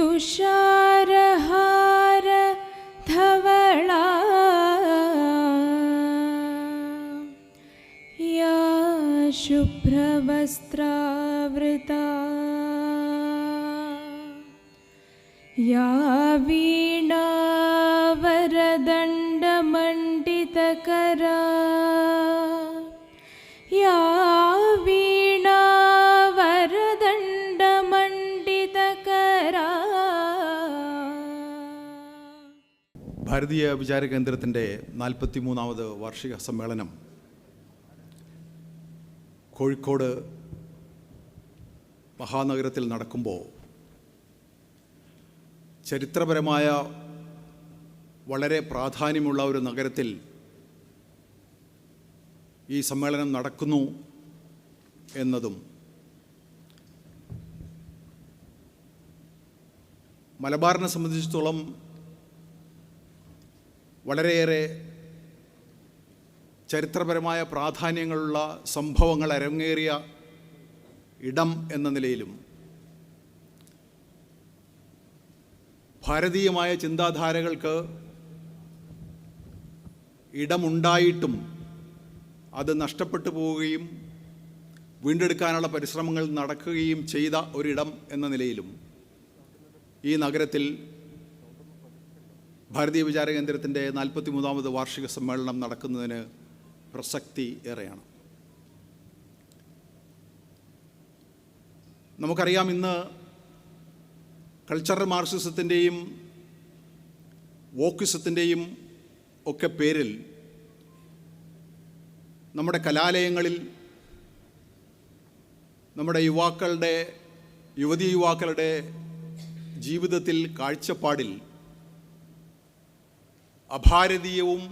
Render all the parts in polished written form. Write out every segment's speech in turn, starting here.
तुषारहार धवला या शुभ्रवस्त्रावृता या वीणा वरदण्डमण्डितकरा या वीणा वरदण्डमण्डितकरा. ഭാരതീയ വിചാര കേന്ദ്രത്തിൻ്റെ 43ാമത് വാർഷിക സമ്മേളനം കോഴിക്കോട് മഹാനഗരത്തിൽ നടക്കുമ്പോൾ ചരിത്രപരമായ വളരെ പ്രാധാന്യമുള്ള ഒരു നഗരത്തിൽ ഈ സമ്മേളനം നടക്കുന്നു എന്നതും മലബാറിനെ സംബന്ധിച്ചിടത്തോളം വളരെയേറെ ചരിത്രപരമായ പ്രാധാന്യങ്ങളുള്ള സംഭവങ്ങൾ അരങ്ങേറിയ ഇടം എന്ന നിലയിലും ഭാരതീയമായ ചിന്താധാരകൾക്ക് ഇടമുണ്ടായിട്ടും അത് നഷ്ടപ്പെട്ടു പോവുകയും വീണ്ടെടുക്കാനുള്ള പരിശ്രമങ്ങൾ നടക്കുകയും ചെയ്ത ഒരിടം എന്ന നിലയിലും ഈ നഗരത്തിൽ ഭാരതീയ വിചാര കേന്ദ്രത്തിൻ്റെ 43ാമത് വാർഷിക സമ്മേളനം നടക്കുന്നതിന് പ്രസക്തി ഏറെയാണ്. നമുക്കറിയാം, ഇന്ന് കൾച്ചറൽ മാർക്സിസത്തിൻ്റെയും വോക്കിസത്തിൻ്റെയും ഒക്കെ പേരിൽ നമ്മുടെ കലാലയങ്ങളിൽ നമ്മുടെ യുവതി യുവാക്കളുടെ ജീവിതത്തിൽ, കാഴ്ചപ്പാടിൽ അഭാരതീയവും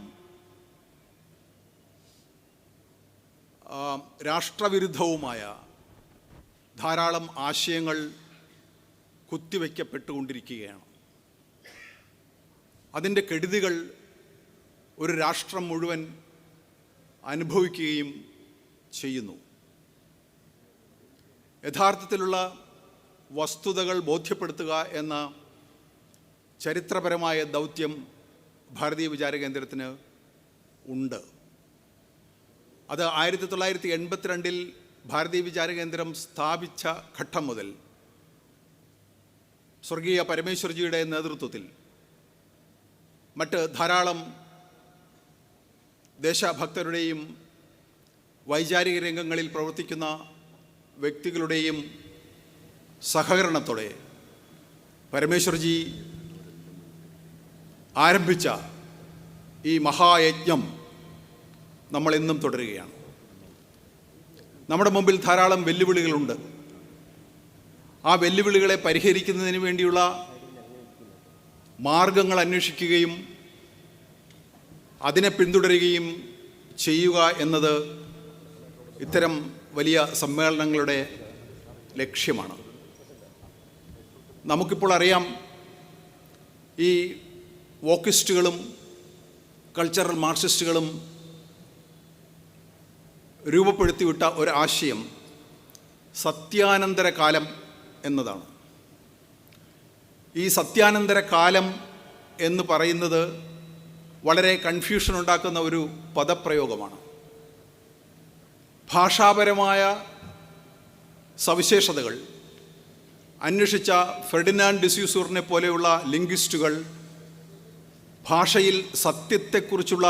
രാഷ്ട്രവിരുദ്ധവുമായ ധാരാളം ആശയങ്ങൾ കുത്തിവയ്ക്കപ്പെട്ടുകൊണ്ടിരിക്കുകയാണ്. അതിൻ്റെ കെടുതികൾ ഒരു രാഷ്ട്രം മുഴുവൻ അനുഭവിക്കുകയും ചെയ്യുന്നു. യഥാർത്ഥത്തിലുള്ള വസ്തുതകൾ ബോധ്യപ്പെടുത്തുക എന്ന ചരിത്രപരമായ ദൗത്യം ഭാരതീയ വിചാര കേന്ദ്രത്തിന് ഉണ്ട്. അത് 1982 ഭാരതീയ വിചാര കേന്ദ്രം സ്ഥാപിച്ച ഘട്ടം മുതൽ സ്വർഗീയ പരമേശ്വർജിയുടെ നേതൃത്വത്തിൽ മറ്റ് ധാരാളം ദേശഭക്തരുടെയും വൈചാരിക രംഗങ്ങളിൽ പ്രവർത്തിക്കുന്ന വ്യക്തികളുടെയും സഹകരണത്തോടെ പരമേശ്വർജി ആരംഭിച്ച ഈ മഹായജ്ഞം നമ്മൾ ഇന്നും തുടരുകയാണ്. നമ്മുടെ മുമ്പിൽ ധാരാളം വെല്ലുവിളികളുണ്ട്. ആ വെല്ലുവിളികളെ പരിഹരിക്കുന്നതിന് വേണ്ടിയുള്ള മാർഗങ്ങൾ അന്വേഷിക്കുകയും അതിനെ പിന്തുടരുകയും ചെയ്യുക എന്നത് ഇത്തരം വലിയ സമ്മേളനങ്ങളുടെ ലക്ഷ്യമാണ്. നമുക്കിപ്പോൾ അറിയാം, ഈ വോക്കിസ്റ്റുകളും കൾച്ചറൽ മാർക്സിസ്റ്റുകളും രൂപപ്പെടുത്തിവിട്ട ഒരാശയം സത്യാനന്തര കാലം എന്നതാണ്. ഈ സത്യാനന്തര കാലം എന്ന് പറയുന്നത് വളരെ കൺഫ്യൂഷൻ ഉണ്ടാക്കുന്ന ഒരു പദപ്രയോഗമാണ്. ഭാഷാപരമായ സവിശേഷതകൾ അന്വേഷിച്ച ഫെർഡിനാൻഡ് ഡിസ്യൂസറിനെ പോലെയുള്ള ലിംഗ്വിസ്റ്റുകൾ ഭാഷയിൽ സത്യത്തെക്കുറിച്ചുള്ള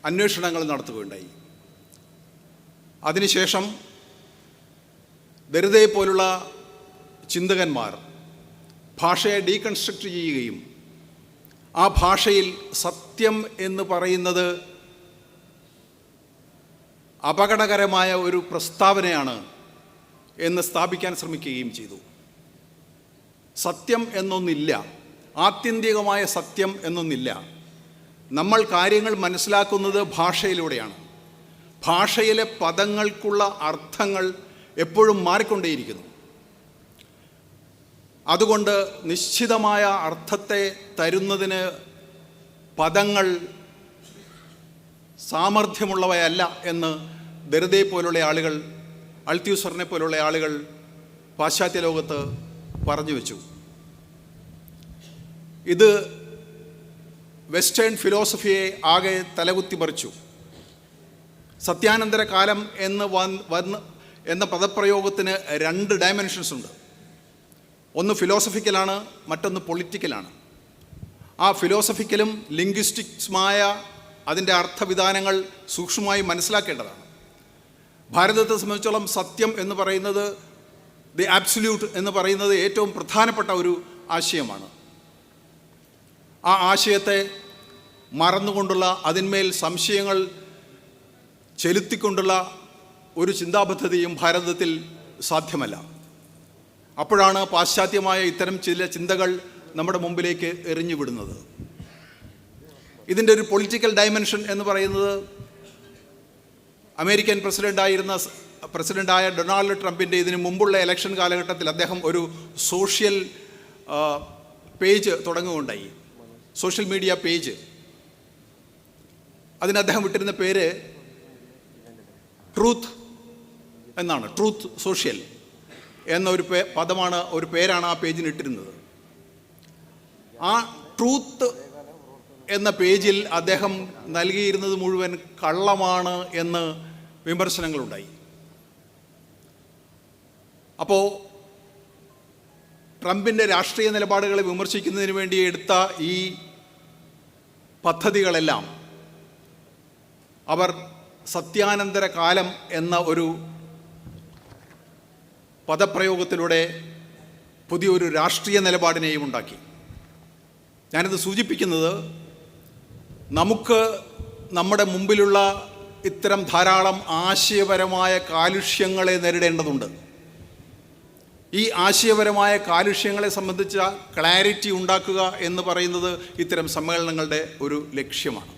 അന്വേഷണങ്ങൾ നടത്തുകയുണ്ടായി. അതിനുശേഷം ദരിദ്രയെ പോലുള്ള ചിന്തകന്മാർ ഭാഷയെ ഡീകൺസ്ട്രക്റ്റ് ചെയ്യുകയും ആ ഭാഷയിൽ സത്യം എന്ന് പറയുന്നത് അപകടകരമായ ഒരു പ്രസ്താവനയാണ് എന്ന് സ്ഥാപിക്കാൻ ശ്രമിക്കുകയും ചെയ്തു. സത്യം എന്നൊന്നില്ല, ആത്യന്തികമായ സത്യം എന്നൊന്നില്ല. നമ്മൾ കാര്യങ്ങൾ മനസ്സിലാക്കുന്നത് ഭാഷയിലൂടെയാണ്. ഭാഷയിലെ പദങ്ങൾക്കുള്ള അർത്ഥങ്ങൾ എപ്പോഴും മാറിക്കൊണ്ടേയിരിക്കുന്നു. അതുകൊണ്ട് നിശ്ചിതമായ അർത്ഥത്തെ തരുന്നതിന് പദങ്ങൾ സാമർഥ്യമുള്ളവയല്ല എന്ന് ദരിദ്രയെ പോലുള്ള ആളുകൾ, അൾത്യൂസറിനെ പോലുള്ള ആളുകൾ പാശ്ചാത്യ ലോകത്ത് പറഞ്ഞു വെച്ചു. ഇത് വെസ്റ്റേൺ ഫിലോസഫിയെ ആകെ തലകുത്തി മറിച്ചു. സത്യാനന്തര കാലം എന്ന പദപ്രയോഗത്തിന് 2 ഡയമെൻഷൻസ് ഉണ്ട്. ഒന്ന് ഫിലോസഫിക്കലാണ്, മറ്റൊന്ന് പൊളിറ്റിക്കലാണ്. ആ ഫിലോസഫിക്കലും ലിംഗ്വിസ്റ്റിക്സുമായ അതിൻ്റെ അർത്ഥവിധാനങ്ങൾ സൂക്ഷ്മമായി മനസ്സിലാക്കേണ്ടതാണ്. ഭാരതത്തെ സംബന്ധിച്ചോളം സത്യം എന്ന് പറയുന്നത്, ദി ആബ്സല്യൂട്ട് എന്ന് പറയുന്നത് ഏറ്റവും പ്രധാനപ്പെട്ട ഒരു ആശയമാണ്. ആ ആശയത്തെ മറന്നുകൊണ്ടുള്ള, അതിന്മേൽ സംശയങ്ങൾ ചെലുത്തിക്കൊണ്ടുള്ള ഒരു ചിന്താപദ്ധതിയും ഭാരതത്തിൽ സാധ്യമല്ല. അപ്പോഴാണ് പാശ്ചാത്യമായ ഇത്തരം ചില ചിന്തകൾ നമ്മുടെ മുമ്പിലേക്ക് എറിഞ്ഞുവിടുന്നത്. ഇതിൻ്റെ ഒരു പൊളിറ്റിക്കൽ ഡയമെൻഷൻ എന്ന് പറയുന്നത്, അമേരിക്കൻ പ്രസിഡൻ്റായ ഡൊണാൾഡ് ട്രംപിൻ്റെ ഇതിന് മുമ്പുള്ള ഇലക്ഷൻ കാലഘട്ടത്തിൽ അദ്ദേഹം ഒരു സോഷ്യൽ പേജ് തുടങ്ങുകയുണ്ടായി, സോഷ്യൽ മീഡിയ പേജ്. അതിന് അദ്ദേഹം വിട്ടിരുന്ന പേര് ട്രൂത്ത് എന്നാണ്. ട്രൂത്ത് സോഷ്യൽ എന്ന ഒരു പേരാണ് ആ പേജിന് ഇട്ടിരുന്നത്. ആ ട്രൂത്ത് എന്ന പേജിൽ അദ്ദേഹം നൽകിയിരുന്നത് മുഴുവൻ കള്ളമാണ് എന്ന് വിമർശനങ്ങളുണ്ടായി. അപ്പോൾ ട്രംപിൻ്റെ രാഷ്ട്രീയ നിലപാടുകളെ വിമർശിക്കുന്നതിന് വേണ്ടി എടുത്ത ഈ പദ്ധതികളെല്ലാം അവർ സത്യാനന്തര കാലം എന്ന ഒരു പദപ്രയോഗത്തിലൂടെ പുതിയൊരു രാഷ്ട്രീയ നിലപാടിനെയും ഉണ്ടാക്കി. ഞാനിത് സൂചിപ്പിക്കുന്നത്, നമുക്ക് നമ്മുടെ മുമ്പിലുള്ള ഇത്തരം ധാരാളം ആശയപരമായ കാലുഷ്യങ്ങളെ നേരിടേണ്ടതുണ്ട്. ഈ ആശയപരമായ കാലുഷ്യങ്ങളെ സംബന്ധിച്ച ക്ലാരിറ്റി ഉണ്ടാക്കുക എന്ന് പറയുന്നത് ഇത്തരം സമ്മേളനങ്ങളുടെ ഒരു ലക്ഷ്യമാണ്.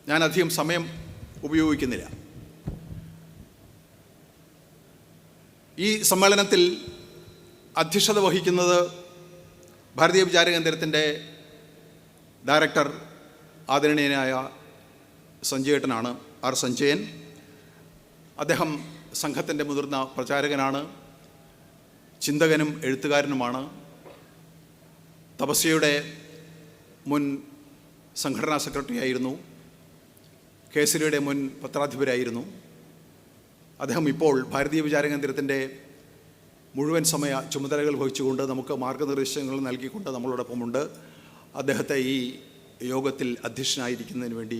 ഞാൻ അധികം സമയം ഉപയോഗിക്കുന്നില്ല. ഈ സമ്മേളനത്തിൽ അധ്യക്ഷത വഹിക്കുന്നത് ഭാരതീയ വിചാര കേന്ദ്രത്തിൻ്റെ ഡയറക്ടർ ആദരണീയനായ സഞ്ജയേട്ടനാണ്, ആർ സഞ്ജയൻ. അദ്ദേഹം സംഘത്തിൻ്റെ മുതിർന്ന പ്രചാരകനാണ്, ചിന്തകനും എഴുത്തുകാരനുമാണ്. തപസ്യയുടെ മുൻ സംഘടനാ സെക്രട്ടറി ആയിരുന്നു, കേസരിയുടെ മുൻ പത്രാധിപരായിരുന്നു. അദ്ദേഹം ഇപ്പോൾ ഭാരതീയ വിചാര കേന്ദ്രത്തിൻ്റെ മുഴുവൻ സമയ ചുമതലകൾ വഹിച്ചുകൊണ്ട് നമുക്ക് മാർഗനിർദ്ദേശങ്ങൾ നൽകിക്കൊണ്ട് നമ്മളോടൊപ്പമുണ്ട്. അദ്ദേഹത്തെ ഈ യോഗത്തിൽ അധ്യക്ഷനായിരിക്കുന്നതിന് വേണ്ടി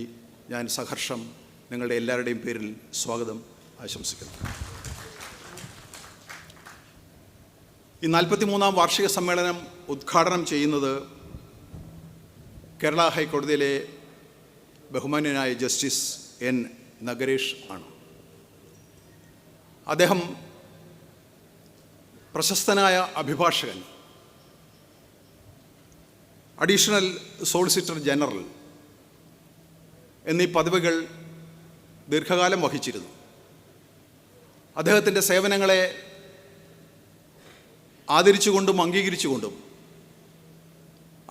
ഞാൻ സഹർഷം നിങ്ങളുടെ എല്ലാവരുടെയും പേരിൽ സ്വാഗതം ആശംസിക്കുന്നു. ഈ 43-ാം വാർഷിക സമ്മേളനം ഉദ്ഘാടനം ചെയ്യുന്നത് കേരള ഹൈക്കോടതിയിലെ ബഹുമാന്യനായ ജസ്റ്റിസ് എൻ നഗരേഷ് ആണ്. അദ്ദേഹം പ്രശസ്തനായ അഭിഭാഷകൻ, അഡീഷണൽ സോളിസിറ്റർ ജനറൽ എന്നീ പദവികൾ ദീർഘകാലം വഹിച്ചിരുന്നു. അദ്ദേഹത്തിൻ്റെ സേവനങ്ങളെ ആദരിച്ചുകൊണ്ടും അംഗീകരിച്ചുകൊണ്ടും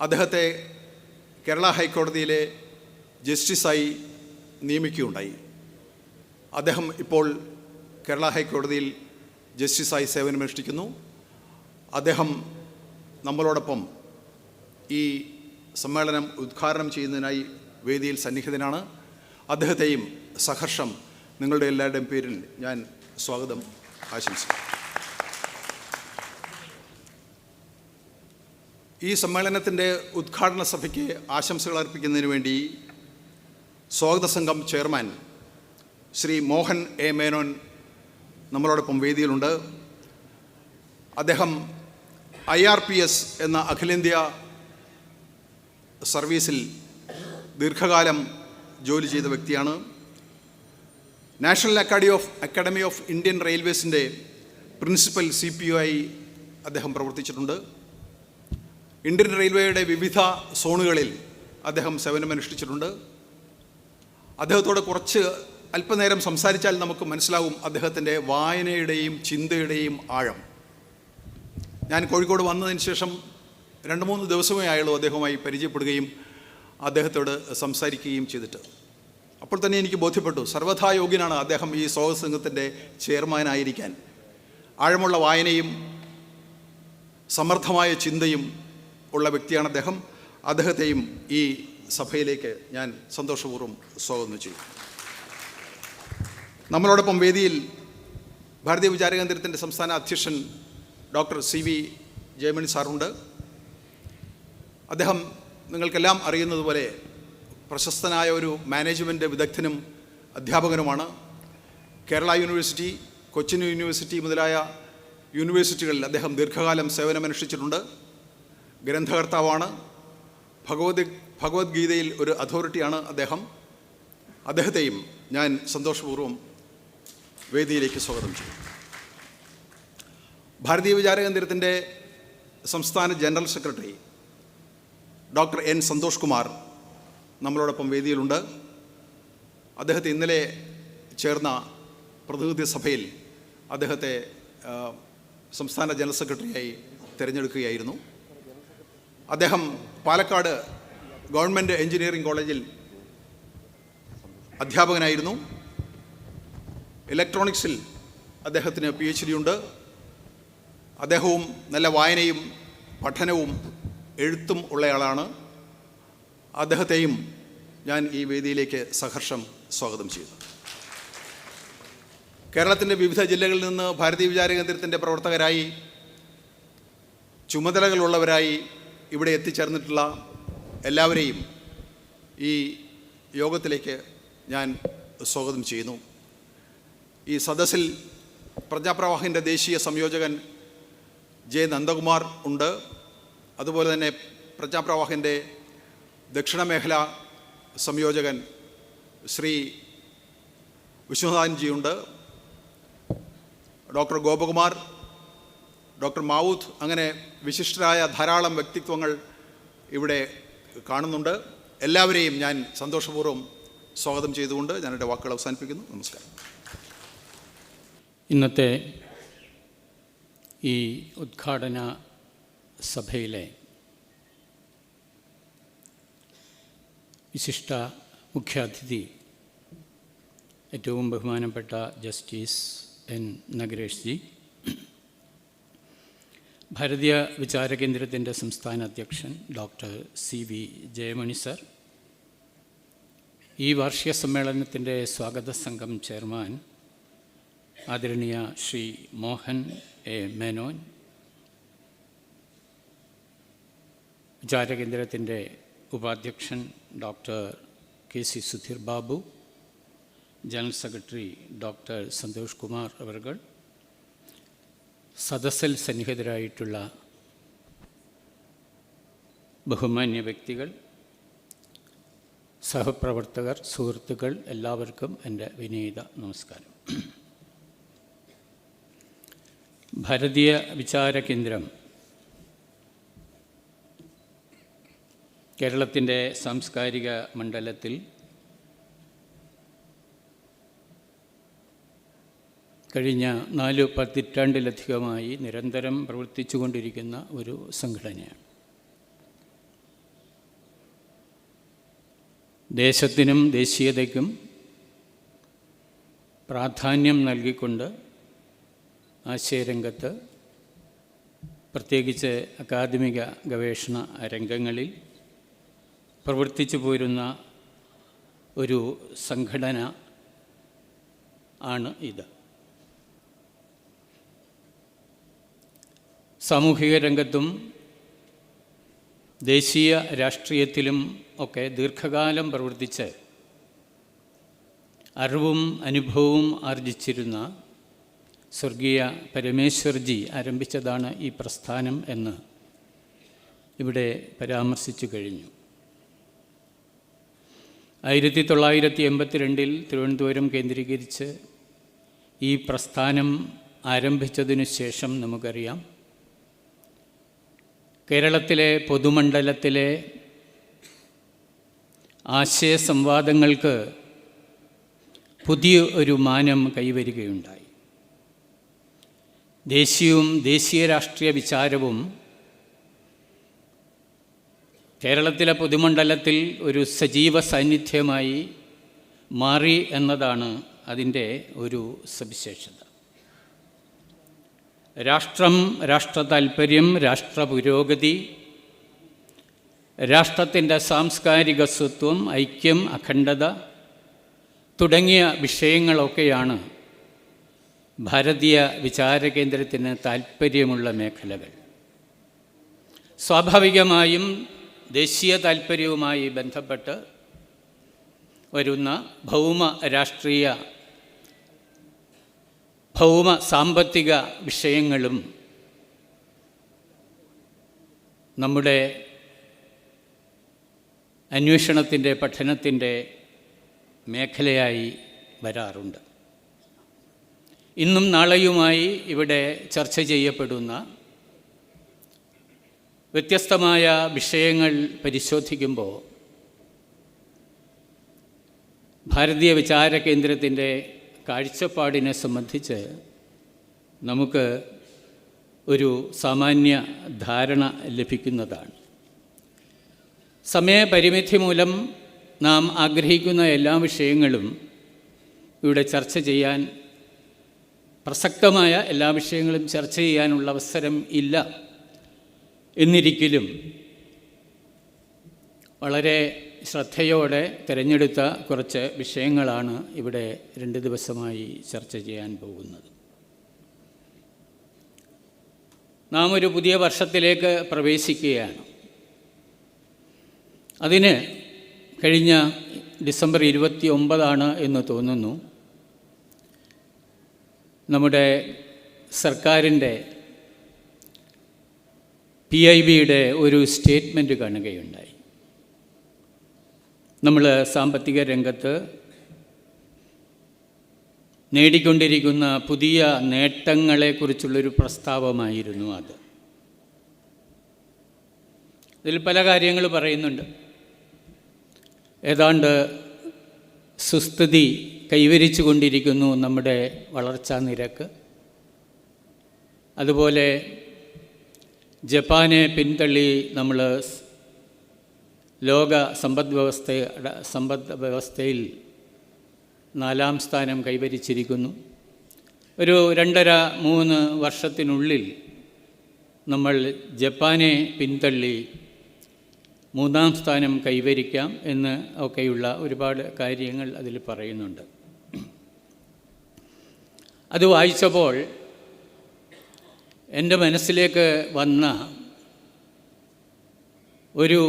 അദ്ദേഹത്തെ കേരള ഹൈക്കോടതിയിലെ ജസ്റ്റിസായി നിയമിക്കുകയുണ്ടായി. അദ്ദേഹം ഇപ്പോൾ കേരള ഹൈക്കോടതിയിൽ ജസ്റ്റിസായി സേവനമനുഷ്ഠിക്കുന്നു. അദ്ദേഹം നമ്മളോടൊപ്പം ഈ സമ്മേളനം ഉദ്ഘാടനം ചെയ്യുന്നതിനായി വേദിയിൽ സന്നിഹിതനാണ്. അദ്ദേഹത്തെയും സഹർഷം നിങ്ങളുടെ എല്ലാവരുടെയും പേരിൽ ഞാൻ സ്വാഗതം ആശംസിക്കുന്നു. ഈ സമ്മേളനത്തിൻ്റെ ഉദ്ഘാടന സഭയ്ക്ക് ആശംസകൾ അർപ്പിക്കുന്നതിന് വേണ്ടി സ്വാഗത സംഘം ചെയർമാൻ ശ്രീ മോഹൻ എ മേനോൻ നമ്മളോടൊപ്പം വേദിയിലുണ്ട്. അദ്ദേഹം IRPS എന്ന അഖിലേന്ത്യാ സർവീസിൽ ദീർഘകാലം ജോലി ചെയ്ത വ്യക്തിയാണ്. നാഷണൽ അക്കാഡമി ഓഫ് ഇന്ത്യൻ റെയിൽവേസിൻ്റെ പ്രിൻസിപ്പൽ CPO ആയി അദ്ദേഹം പ്രവർത്തിച്ചിട്ടുണ്ട്. ഇന്ത്യൻ റെയിൽവേയുടെ വിവിധ സോണുകളിൽ അദ്ദേഹം സേവനമനുഷ്ഠിച്ചിട്ടുണ്ട്. അദ്ദേഹത്തോട് അല്പനേരം സംസാരിച്ചാൽ നമുക്ക് മനസ്സിലാവും അദ്ദേഹത്തിൻ്റെ വായനയുടെയും ചിന്തയുടെയും ആഴം. ഞാൻ കോഴിക്കോട് വന്നതിന് ശേഷം 2-3 ദിവസമേ ആയുള്ളൂ അദ്ദേഹവുമായി പരിചയപ്പെടുകയും അദ്ദേഹത്തോട് സംസാരിക്കുകയും ചെയ്തിട്ട്. അപ്പോൾ തന്നെ എനിക്ക് ബോധ്യപ്പെട്ടു, സർവ്വഥാ യോഗ്യനാണ് അദ്ദേഹം ഈ സ്വാഗത സംഘത്തിൻ്റെ ചെയർമാനായിരിക്കാൻ. ആഴമുള്ള വായനയും സമർത്ഥമായ ചിന്തയും ഉള്ള വ്യക്തിയാണ് അദ്ദേഹം. അദ്ദേഹത്തെയും ഈ സഭയിലേക്ക് ഞാൻ സന്തോഷപൂർവ്വം സ്വാഗതം ചെയ്യും. നമ്മളോടൊപ്പം വേദിയിൽ ഭാരതീയ വിചാര കേന്ദ്രത്തിൻ്റെ സംസ്ഥാന അധ്യക്ഷൻ ഡോക്ടർ CV ജയമണി സാറുണ്ട്. അദ്ദേഹം നിങ്ങൾക്കെല്ലാം അറിയുന്നതുപോലെ പ്രശസ്തനായ ഒരു മാനേജ്മെൻറ്റ് വിദഗ്ധനും അധ്യാപകനുമാണ്. കേരള യൂണിവേഴ്സിറ്റി, കൊച്ചിൻ യൂണിവേഴ്സിറ്റി മുതലായ യൂണിവേഴ്സിറ്റികളിൽ അദ്ദേഹം ദീർഘകാലം സേവനമനുഷ്ഠിച്ചിട്ടുണ്ട്. ഗ്രന്ഥകർത്താവാണ്. ഭഗവത്ഗീതയിൽ ഒരു അതോറിറ്റിയാണ് അദ്ദേഹം. അദ്ദേഹത്തെയും ഞാൻ സന്തോഷപൂർവ്വം വേദിയിലേക്ക് സ്വാഗതം ചെയ്യും. ഭാരതീയ വിചാര കേന്ദ്രത്തിൻ്റെ സംസ്ഥാന general secretary doctor N. Santhosh Kumar നമ്മളോടൊപ്പം വേദിയിലുണ്ട്. അദ്ദേഹത്തെ ഇന്നലെ ചേർന്ന പ്രതിനിധി സഭയിൽ അദ്ദേഹത്തെ സംസ്ഥാന ജനറൽ സെക്രട്ടറിയായി തിരഞ്ഞെടുക്കുകയായിരുന്നു. അദ്ദേഹം പാലക്കാട് ഗവൺമെൻറ് എഞ്ചിനീയറിംഗ് കോളേജിൽ അധ്യാപകനായിരുന്നു. ഇലക്ട്രോണിക്സിൽ അദ്ദേഹത്തിന് PhD ഉണ്ട്. അദ്ദേഹവും നല്ല വായനയും പഠനവും എഴുത്തും ഉള്ളയാളാണ്. അദ്ദേഹത്തെയും ഞാൻ ഈ വേദിയിലേക്ക് സഹർഷം സ്വാഗതം ചെയ്യുന്നു. കേരളത്തിൻ്റെ വിവിധ ജില്ലകളിൽ നിന്ന് ഭാരതീയ വിചാര കേന്ദ്രത്തിൻ്റെ പ്രവർത്തകരായി, ചുമതലകളുള്ളവരായി ഇവിടെ എത്തിച്ചേർന്നിട്ടുള്ള എല്ലാവരെയും ഈ യോഗത്തിലേക്ക് ഞാൻ സ്വാഗതം ചെയ്യുന്നു. ഈ സദസ്സിൽ പ്രജാപ്രവാഹിൻ്റെ ദേശീയ സംയോജകൻ J. നന്ദകുമാർ ഉണ്ട്. അതുപോലെ തന്നെ പ്രജാപ്രവാഹിൻ്റെ ദക്ഷിണമേഖല സംയോജകൻ ശ്രീ വിശ്വനാഥൻജിയുണ്ട്. ഡോക്ടർ ഗോപകുമാർ, ഡോക്ടർ മാവൂത്ത്, അങ്ങനെ വിശിഷ്ടരായ ധാരാളം വ്യക്തിത്വങ്ങൾ ഇവിടെ കാണുന്നുണ്ട്. എല്ലാവരെയും ഞാൻ സന്തോഷപൂർവ്വം സ്വാഗതം ചെയ്തുകൊണ്ട് ഞാൻ എൻ്റെ വാക്കുകൾ അവസാനിപ്പിക്കുന്നു. നമസ്കാരം. ഇന്നത്തെ ഈ ഉദ്ഘാടന സഭയിലെ വിശിഷ്ട മുഖ്യാതിഥി ഏറ്റവും ബഹുമാനപ്പെട്ട ജസ്റ്റിസ് N. നഗരേഷ് ജി, ഭാരതീയ വിചാര കേന്ദ്രത്തിൻ്റെ സംസ്ഥാന അധ്യക്ഷൻ ഡോക്ടർ CV ജയമണി സർ, ഈ വാർഷിക സമ്മേളനത്തിൻ്റെ സ്വാഗത സംഘം ചെയർമാൻ ആദരണീയ ശ്രീ മോഹൻ A. മേനോൻ, വിചാരകേന്ദ്രത്തിൻ്റെ ഉപാധ്യക്ഷൻ doctor KC Sudheer Babu, general secretary doctor Santhosh Kumar അവർകൾ, സദസ്സിൽ സന്നിഹിതരായിട്ടുള്ള ബഹുമാന്യ വ്യക്തികൾ, സഹപ്രവർത്തകർ, സുഹൃത്തുക്കൾ, എല്ലാവർക്കും എൻ്റെ വിനീത നമസ്കാരം. ഭാരതീയ വിചാര കേന്ദ്രം കേരളത്തിൻ്റെ സാംസ്കാരിക മണ്ഡലത്തിൽ കഴിഞ്ഞ 4 പതിറ്റാണ്ടിലധികമായി നിരന്തരം പ്രവർത്തിച്ചു കൊണ്ടിരിക്കുന്ന ഒരു സംഘടനയാണ്. ദേശത്തിനും ദേശീയതയ്ക്കും പ്രാധാന്യം നൽകിക്കൊണ്ട് ആശയരംഗത്ത്, പ്രത്യേകിച്ച് അക്കാദമിക ഗവേഷണ രംഗങ്ങളിൽ പ്രവർത്തിച്ചു പോരുന്ന ഒരു സംഘടന ആണ് ഇത്. സാമൂഹിക രംഗത്തും ദേശീയ രാഷ്ട്രീയത്തിലും ഒക്കെ ദീർഘകാലം പ്രവർത്തിച്ച് അറിവും അനുഭവവും ആർജിച്ചിരുന്ന സ്വർഗീയ പരമേശ്വർജി ആരംഭിച്ചതാണ് ഈ പ്രസ്ഥാനം എന്ന് ഇവിടെ പരാമർശിച്ചു കഴിഞ്ഞു. 1982 തിരുവനന്തപുരം കേന്ദ്രീകരിച്ച് ഈ പ്രസ്ഥാനം ആരംഭിച്ചതിനു ശേഷം നമുക്കറിയാം, കേരളത്തിലെ പൊതുമണ്ഡലത്തിലെ ആശയസംവാദങ്ങൾക്ക് പുതിയ ഒരു മാനം കൈവരികയുണ്ടായി. ദേശീയവും ദേശീയ രാഷ്ട്രീയ വിചാരവും കേരളത്തിലെ പൊതുമണ്ഡലത്തിൽ ഒരു സജീവ സാന്നിധ്യമായി മാറി എന്നതാണ് അതിൻ്റെ ഒരു സവിശേഷത. രാഷ്ട്രം, രാഷ്ട്രതാൽപര്യം, രാഷ്ട്രപുരോഗതി, രാഷ്ട്രത്തിൻ്റെ സാംസ്കാരിക സ്വത്വം, ഐക്യം, അഖണ്ഡത തുടങ്ങിയ വിഷയങ്ങളൊക്കെയാണ് ഭാരതീയ വിചാരകേന്ദ്രത്തിന് താൽപ്പര്യമുള്ള മേഖലകൾ. സ്വാഭാവികമായും ദേശീയ താൽപ്പര്യവുമായി ബന്ധപ്പെട്ട് വരുന്ന ഭൗമ രാഷ്ട്രീയ, ഭൗമ സാമ്പത്തിക വിഷയങ്ങളും നമ്മുടെ അന്വേഷണത്തിൻ്റെ, പഠനത്തിൻ്റെ മേഖലയായി വരാറുണ്ട്. ഇന്നും നാളെയുമായി ഇവിടെ ചർച്ച ചെയ്യപ്പെടുന്ന വ്യത്യസ്തമായ വിഷയങ്ങൾ പരിശോധിക്കുമ്പോൾ ഭാരതീയ വിചാര കേന്ദ്രത്തിൻ്റെ കാഴ്ചപ്പാടിനെ സംബന്ധിച്ച് നമുക്ക് ഒരു സാമാന്യ ധാരണ ലഭിക്കുന്നതാണ്. സമയപരിമിതി മൂലം നാം ആഗ്രഹിക്കുന്ന എല്ലാ വിഷയങ്ങളും ഇവിടെ ചർച്ച ചെയ്യാൻ, പ്രസക്തമായ എല്ലാ വിഷയങ്ങളും ചർച്ച ചെയ്യാനുള്ള അവസരം ഇല്ല. എന്നിരിക്കലും വളരെ ശ്രദ്ധയോടെ തിരഞ്ഞെടുത്ത കുറച്ച് വിഷയങ്ങളാണ് ഇവിടെ 2 ദിവസമായി ചർച്ച ചെയ്യാൻ പോകുന്നത്. നാം ഒരു പുതിയ വർഷത്തിലേക്ക് പ്രവേശിക്കുകയാണ്. അതിന് കഴിഞ്ഞ ഡിസംബർ 29 എന്ന് തോന്നുന്നു നമ്മുടെ സർക്കാരിൻ്റെ PIBയുടെ ഒരു സ്റ്റേറ്റ്മെൻറ്റ് കാണുകയുണ്ടായി. നമ്മൾ സാമ്പത്തിക രംഗത്ത് നേടിക്കൊണ്ടിരിക്കുന്ന പുതിയ നേട്ടങ്ങളെക്കുറിച്ചുള്ളൊരു പ്രസ്താവമായിരുന്നു അത്. ഇതിൽ പല കാര്യങ്ങൾ പറയുന്നുണ്ട്. ഏതാണ്ട് സുസ്ഥിതി കൈവരിച്ചു കൊണ്ടിരിക്കുന്നു നമ്മുടെ വളർച്ചാ നിരക്ക്. അതുപോലെ ജപ്പാനെ പിന്തള്ളി നമ്മൾ ലോക സമ്പദ് വ്യവസ്ഥയിൽ 4-ാം സ്ഥാനം കൈവരിച്ചിരിക്കുന്നു. ഒരു 2.5-3 വർഷത്തിനുള്ളിൽ നമ്മൾ ജപ്പാനെ പിന്തള്ളി 3-ാം സ്ഥാനം കൈവരിക്കാം എന്ന് ഒക്കെയുള്ള ഒരുപാട് കാര്യങ്ങൾ അതിൽ പറയുന്നുണ്ട്. അത് വായിച്ചപ്പോൾ എൻ്റെ മനസ്സിലേക്ക് വന്ന ഒരു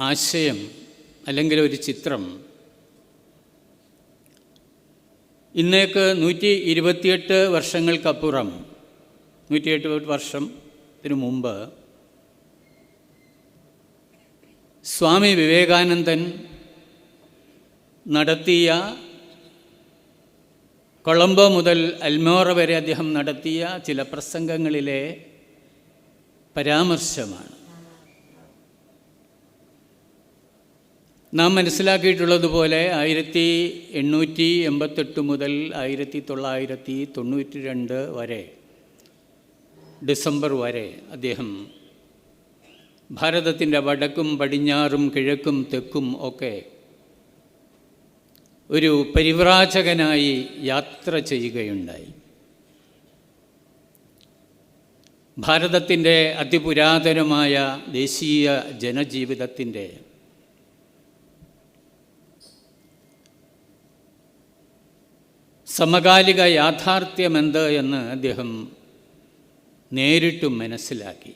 ആശയം അല്ലെങ്കിൽ ഒരു ചിത്രം, ഇന്നേക്ക് 128 വർഷങ്ങൾക്കപ്പുറം, 128 വർഷത്തിന് മുമ്പ് സ്വാമി വിവേകാനന്ദൻ നടത്തിയ, കൊളംബോ മുതൽ അൽമോറ വരെ അദ്ദേഹം നടത്തിയ ചില പ്രസംഗങ്ങളിലെ പരാമർശമാണ്. നാം മനസ്സിലാക്കിയിട്ടുള്ളതുപോലെ 1888 മുതൽ 1992 വരെ, ഡിസംബർ വരെ അദ്ദേഹം ഭാരതത്തിൻ്റെ വടക്കും പടിഞ്ഞാറും കിഴക്കും തെക്കും ഒക്കെ ഒരു പരിവ്രാജകനായി യാത്ര ചെയ്യുകയുണ്ടായി. ഭാരതത്തിൻ്റെ അതിപുരാതനമായ ദേശീയ ജനജീവിതത്തിൻ്റെ സമകാലിക യാഥാർത്ഥ്യമെന്ത് എന്ന് അദ്ദേഹം നേരിട്ടും മനസ്സിലാക്കി.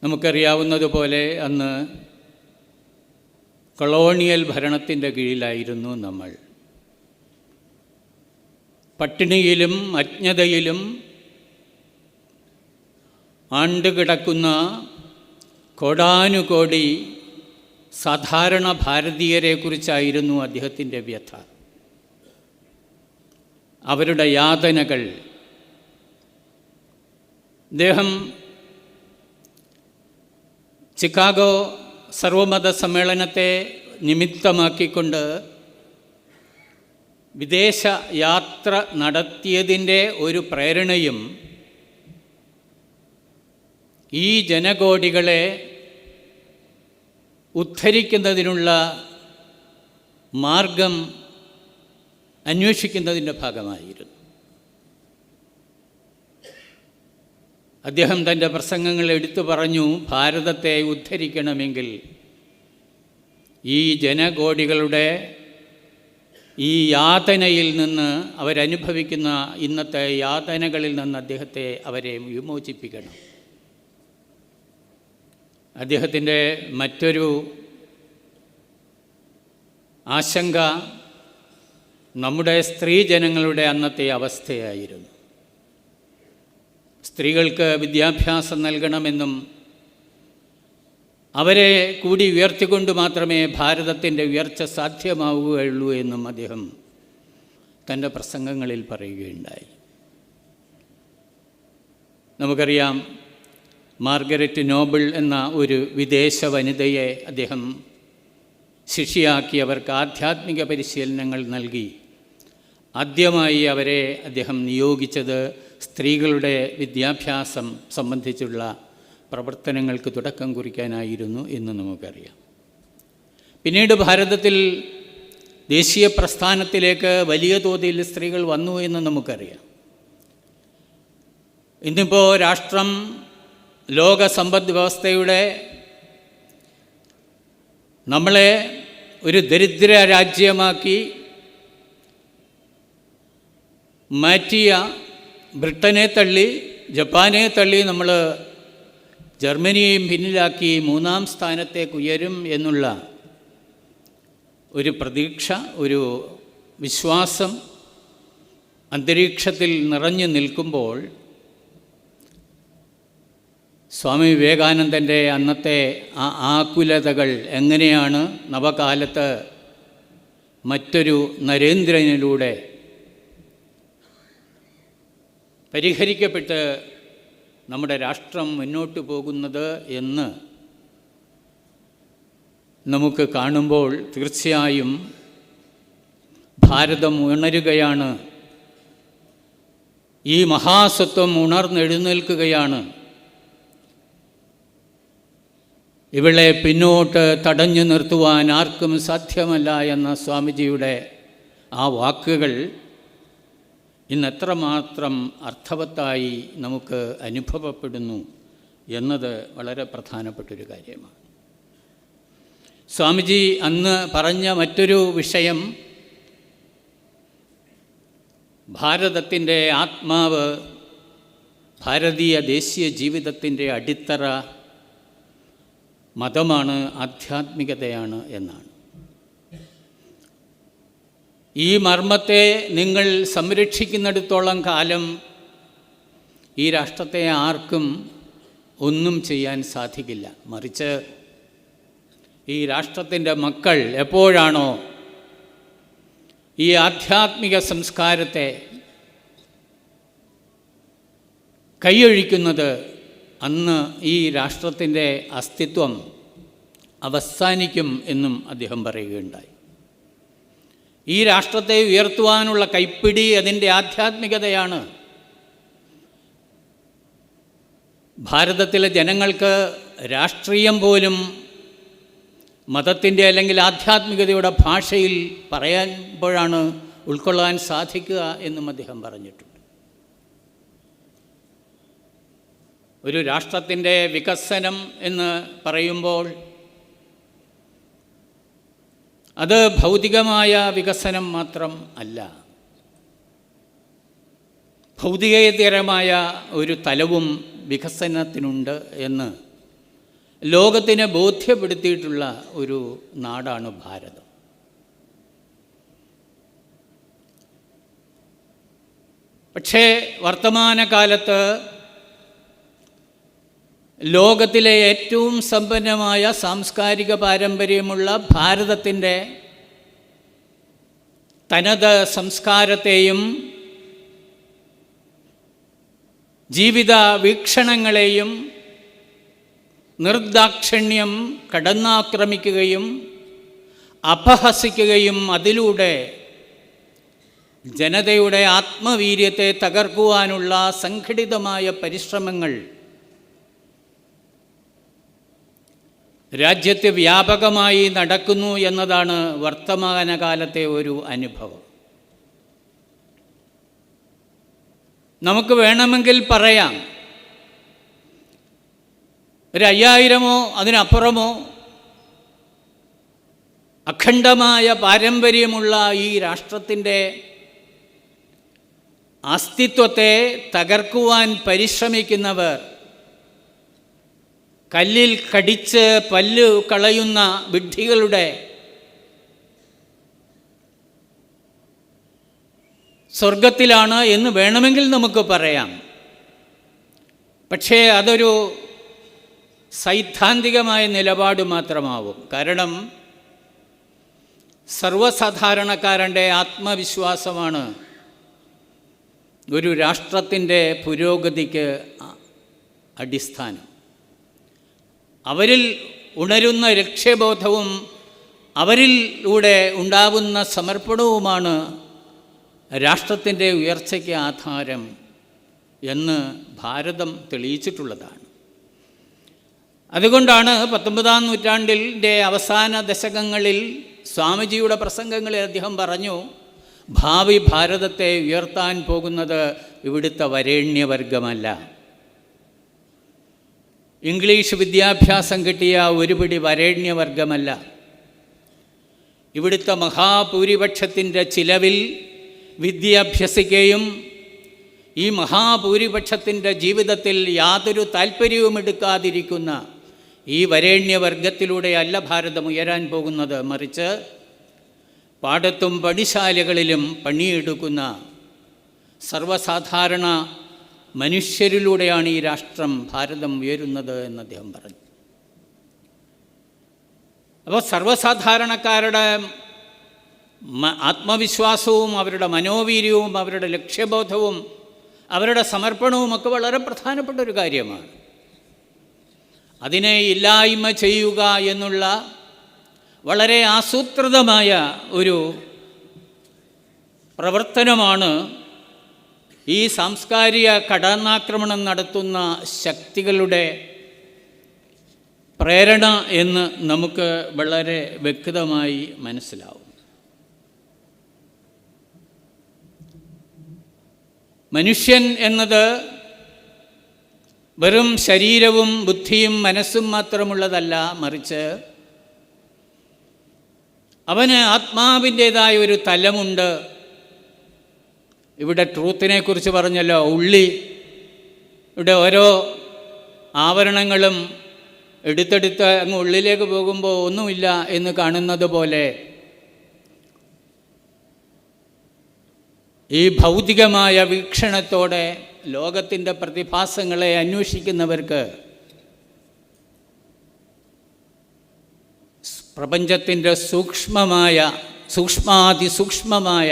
നമുക്കറിയാവുന്നതുപോലെ അന്ന് കൊളോണിയൽ ഭരണത്തിൻ്റെ കീഴിലായിരുന്നു നമ്മൾ. പട്ടിണിയിലും അജ്ഞതയിലും ആണ്ടുകിടക്കുന്ന കോടാനുകോടി സാധാരണ ഭാരതീയരെക്കുറിച്ചായിരുന്നു അദ്ദേഹത്തിൻ്റെ വ്യഥ. അവരുടെ യാതനകൾ അദ്ദേഹം ചിക്കാഗോ സർവമത സമ്മേളനത്തെ നിമിത്തമാക്കിക്കൊണ്ട് വിദേശ യാത്ര നടത്തിയതിൻ്റെ ഒരു പ്രേരണയും ഈ ജനകോടികളെ ഉദ്ധരിക്കുന്നതിനുള്ള മാർഗം അന്വേഷിക്കുന്നതിൻ്റെ ഭാഗമായിരുന്നു. അദ്ദേഹം തൻ്റെ പ്രസംഗങ്ങൾ എടുത്തു പറഞ്ഞു, ഭാരതത്തെ ഉദ്ധരിക്കണമെങ്കിൽ ഈ ജനകോടികളുടെ ഈ യാതനയിൽ നിന്ന്, അവരനുഭവിക്കുന്ന ഇന്നത്തെ യാതനകളിൽ നിന്ന് അവരെ വിമോചിപ്പിക്കണം. അദ്ദേഹത്തിൻ്റെ മറ്റൊരു ആശങ്ക നമ്മുടെ സ്ത്രീജനങ്ങളുടെ അന്നത്തെ അവസ്ഥയായിരുന്നു. സ്ത്രീകൾക്ക് വിദ്യാഭ്യാസം നൽകണമെന്നും അവരെ കൂടി ഉയർത്തിക്കൊണ്ട് മാത്രമേ ഭാരതത്തിൻ്റെ ഉയർച്ച സാധ്യമാവുകയുള്ളൂ എന്നും അദ്ദേഹം തൻ്റെ പ്രസംഗങ്ങളിൽ പറയുകയുണ്ടായി. നമുക്കറിയാം, മാർഗരറ്റ് നോബിൾ എന്ന ഒരു വിദേശ വനിതയെ അദ്ദേഹം ശിഷ്യയാക്കി അവർക്ക് ആധ്യാത്മിക പരിശീലനങ്ങൾ നൽകി. ആദ്യമായി അവരെ അദ്ദേഹം നിയോഗിച്ചത് സ്ത്രീകളുടെ വിദ്യാഭ്യാസം സംബന്ധിച്ചുള്ള പ്രവർത്തനങ്ങൾക്ക് തുടക്കം കുറിക്കാനായിരുന്നു എന്ന് നമുക്കറിയാം. പിന്നീട് ഭാരതത്തിൽ ദേശീയ പ്രസ്ഥാനത്തിലേക്ക് വലിയ തോതിൽ സ്ത്രീകൾ വന്നു എന്ന് നമുക്കറിയാം. ഇന്നിപ്പോൾ രാഷ്ട്രം ലോക സമ്പദ് വ്യവസ്ഥയുടെ നമ്മളെ ഒരു ദരിദ്ര രാജ്യമാക്കി മാറ്റിയ ബ്രിട്ടനെ തള്ളി, ജപ്പാനെ തള്ളി നമ്മൾ ജർമ്മനിയെയും പിന്നിലാക്കി 3-ാം സ്ഥാനത്തേക്ക് ഉയരും എന്നുള്ള ഒരു പ്രതീക്ഷ, ഒരു വിശ്വാസം അന്തരീക്ഷത്തിൽ നിറഞ്ഞു നിൽക്കുമ്പോൾ സ്വാമി വിവേകാനന്ദൻ്റെ അന്നത്തെ ആ ആകുലതകൾ എങ്ങനെയാണ് നവകാലത്ത് മറ്റൊരു നരേന്ദ്രനിലൂടെ പരിഹരിക്കപ്പെട്ട് നമ്മുടെ രാഷ്ട്രം മുന്നോട്ട് പോകുന്നത് എന്ന് നമുക്ക് കാണുമ്പോൾ തീർച്ചയായും ഭാരതം ഉണരുകയാണ്, ഈ മഹാസത്വം ഉണർന്നെഴുന്നേൽക്കുകയാണ്. ഇവളെ പിന്നോട്ട് തടഞ്ഞു നിർത്തുവാൻ ആർക്കും സാധ്യമല്ല എന്ന സ്വാമിജിയുടെ ആ വാക്കുകൾ ഇന്ന് എത്രമാത്രം അർത്ഥവത്തായി നമുക്ക് അനുഭവപ്പെടുന്നു എന്നത് വളരെ പ്രധാനപ്പെട്ടൊരു കാര്യമാണ്. സ്വാമിജി അന്ന് പറഞ്ഞ മറ്റൊരു വിഷയം, ഭാരതത്തിൻ്റെ ആത്മാവ്, ഭാരതീയ ദേശീയ ജീവിതത്തിൻ്റെ അടിത്തറ മതമാണ്, ആധ്യാത്മികതയാണ് എന്നാണ്. ഈ മർമ്മത്തെ നിങ്ങൾ സംരക്ഷിക്കുന്നിടത്തോളം കാലം ഈ രാഷ്ട്രത്തെ ആർക്കും ഒന്നും ചെയ്യാൻ സാധിക്കില്ല. മറിച്ച് ഈ രാഷ്ട്രത്തിൻ്റെ മക്കൾ എപ്പോഴാണോ ഈ ആധ്യാത്മിക സംസ്കാരത്തെ കൈയൊഴിക്കുന്നത്, അന്ന് ഈ രാഷ്ട്രത്തിൻ്റെ അസ്തിത്വം അവസാനിക്കും എന്നും അദ്ദേഹം പറയുകയുണ്ടായി. ഈ രാഷ്ട്രത്തെ ഉയർത്തുവാനുള്ള കൈപ്പിടി അതിൻ്റെ ആധ്യാത്മികതയാണ്. ഭാരതത്തിലെ ജനങ്ങൾക്ക് രാഷ്ട്രീയം പോലും മതത്തിൻ്റെ അല്ലെങ്കിൽ ആധ്യാത്മികതയുടെ ഭാഷയിൽ പറയുമ്പോഴാണ് ഉൾക്കൊള്ളാൻ സാധിക്കുക എന്നും അദ്ദേഹം പറഞ്ഞിട്ടുണ്ട്. ഒരു രാഷ്ട്രത്തിൻ്റെ വികസനം എന്ന് പറയുമ്പോൾ അത് ഭൗതികമായ വികസനം മാത്രം അല്ല, ഭൗതികേതരമായ ഒരു തലവും വികസനത്തിനുണ്ട് എന്ന് ലോകത്തിനെ ബോധ്യപ്പെടുത്തിയിട്ടുള്ള ഒരു നാടാണ് ഭാരതം. പക്ഷേ വർത്തമാനകാലത്ത് ലോകത്തിലെ ഏറ്റവും സമ്പന്നമായ സാംസ്കാരിക പാരമ്പര്യമുള്ള ഭാരതത്തിൻ്റെ തനത് സംസ്കാരത്തെയും ജീവിത വീക്ഷണങ്ങളെയും നിർദാക്ഷിണ്യം കടന്നാക്രമിക്കുകയും അപഹസിക്കുകയും അതിലൂടെ ജനതയുടെ ആത്മവീര്യത്തെ തകർക്കുവാനുള്ള സംഘടിതമായ പരിശ്രമങ്ങൾ രാജ്യത്ത് വ്യാപകമായി നടക്കുന്നു എന്നതാണ് വർത്തമാനകാലത്തെ ഒരു അനുഭവം. നമുക്ക് വേണമെങ്കിൽ പറയാം, ഒരു 5000-ഓ അതിനപ്പുറമോ അഖണ്ഡമായ പാരമ്പര്യമുള്ള ഈ രാഷ്ട്രത്തിൻ്റെ അസ്തിത്വത്തെ തകർക്കുവാൻ പരിശ്രമിക്കുന്നവർ കല്ലിൽ കടിച്ച് പല്ല് കളയുന്ന വിഡ്ഢികളുടെ സ്വർഗത്തിലാണ് എന്ന് വേണമെങ്കിൽ നമുക്ക് പറയാം. പക്ഷേ അതൊരു സൈദ്ധാന്തികമായ നിലപാട് മാത്രമാവും. കാരണം സർവ്വസാധാരണക്കാരൻ്റെ ആത്മവിശ്വാസമാണ് ഒരു രാഷ്ട്രത്തിൻ്റെ പുരോഗതിക്ക് അടിസ്ഥാനം. അവരിൽ ഉണരുന്ന ലക്ഷ്യബോധവും അവരിലൂടെ ഉണ്ടാവുന്ന സമർപ്പണവുമാണ് രാഷ്ട്രത്തിൻ്റെ ഉയർച്ചയ്ക്ക് ആധാരം എന്ന് ഭാരതം തെളിയിച്ചിട്ടുള്ളതാണ്. അതുകൊണ്ടാണ് 19-ാം നൂറ്റാണ്ടിൻ്റെ അവസാന ദശകങ്ങളിൽ സ്വാമിജിയുടെ പ്രസംഗങ്ങളിൽ അദ്ദേഹം പറഞ്ഞു, ഭാവി ഭാരതത്തെ ഉയർത്താൻ പോകുന്നത് ഇവിടുത്തെ വരേണ്യവർഗമല്ല, ഇംഗ്ലീഷ് വിദ്യാഭ്യാസം കിട്ടിയ ഒരുപിടി വരേണ്യവർഗമല്ല, ഇവിടുത്തെ മഹാഭൂരിപക്ഷത്തിൻ്റെ ചിലവിൽ വിദ്യ അഭ്യസിക്കുകയും ഈ മഹാഭൂരിപക്ഷത്തിൻ്റെ ജീവിതത്തിൽ യാതൊരു താല്പര്യവും എടുക്കാതിരിക്കുന്ന ഈ വരേണ്യവർഗത്തിലൂടെയല്ല ഭാരതം ഉയരാൻ പോകുന്നത്. മറിച്ച് പാടത്തും പണിശാലകളിലും പണിയെടുക്കുന്ന സർവ്വസാധാരണ മനുഷ്യരിലൂടെയാണ് ഈ രാഷ്ട്രം ഭാരതം ഉയരുന്നത് എന്ന് അദ്ദേഹം പറഞ്ഞു. അപ്പോൾ സർവ്വസാധാരണക്കാരുടെ ആത്മവിശ്വാസവും അവരുടെ മനോവീര്യവും അവരുടെ ലക്ഷ്യബോധവും അവരുടെ സമർപ്പണവുമൊക്കെ വളരെ പ്രധാനപ്പെട്ട ഒരു കാര്യമാണ്. അതിനെ ഇല്ലായ്മ ചെയ്യുക എന്നുള്ള വളരെ ആസൂത്രിതമായ ഒരു പ്രവർത്തനമാണ് ഈ സാംസ്കാരിക കടന്നാക്രമണം നടത്തുന്ന ശക്തികളുടെ പ്രേരണ എന്ന് നമുക്ക് വളരെ വ്യക്തമായി മനസ്സിലാവും. മനുഷ്യൻ എന്നത് വെറും ശരീരവും ബുദ്ധിയും മനസ്സും മാത്രമുള്ളതല്ല, മറിച്ച് അവന് ആത്മാവിൻ്റേതായ ഒരു തലമുണ്ട്. ഇവിടെ ട്രൂത്തിനെ കുറിച്ച് പറഞ്ഞല്ലോ, ഇവിടെ ഓരോ ആവരണങ്ങളും എടുത്തെടുത്ത് അങ്ങ് ഉള്ളിലേക്ക് പോകുമ്പോൾ ഒന്നുമില്ല എന്ന് കാണുന്നത് പോലെ ഈ ഭൗതികമായ വീക്ഷണത്തോടെ ലോകത്തിൻ്റെ പ്രതിഭാസങ്ങളെ അന്വേഷിക്കുന്നവർക്ക് പ്രപഞ്ചത്തിൻ്റെ സൂക്ഷ്മാതിസൂക്ഷ്മമായ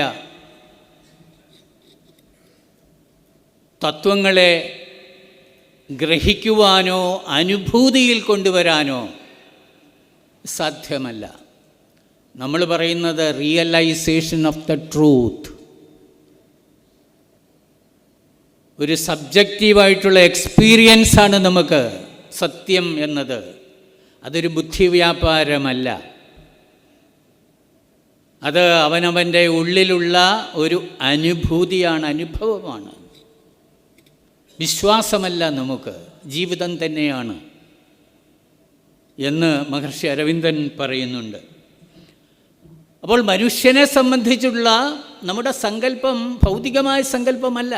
തത്വങ്ങളെ ഗ്രഹിക്കുവാനോ അനുഭൂതിയിൽ കൊണ്ടുവരാനോ സാധ്യമല്ല. നമ്മൾ പറയുന്നത് റിയലൈസേഷൻ ഓഫ് ദ ട്രൂത്ത്. ഒരു സബ്ജക്റ്റീവായിട്ടുള്ള എക്സ്പീരിയൻസാണ് നമുക്ക് സത്യം എന്നത്. അതൊരു ബുദ്ധിവ്യാപാരമല്ല. അത് അവനവൻ്റെ ഉള്ളിലുള്ള ഒരു അനുഭൂതിയാണ്, അനുഭവമാണ്. വിശ്വാസമല്ല, നമുക്ക് ജീവിതം തന്നെയാണ് എന്ന് മഹർഷി അരവിന്ദൻ പറയുന്നുണ്ട്. അപ്പോൾ മനുഷ്യനെ സംബന്ധിച്ചുള്ള നമ്മുടെ സങ്കല്പം ഭൗതികമായ സങ്കല്പമല്ല,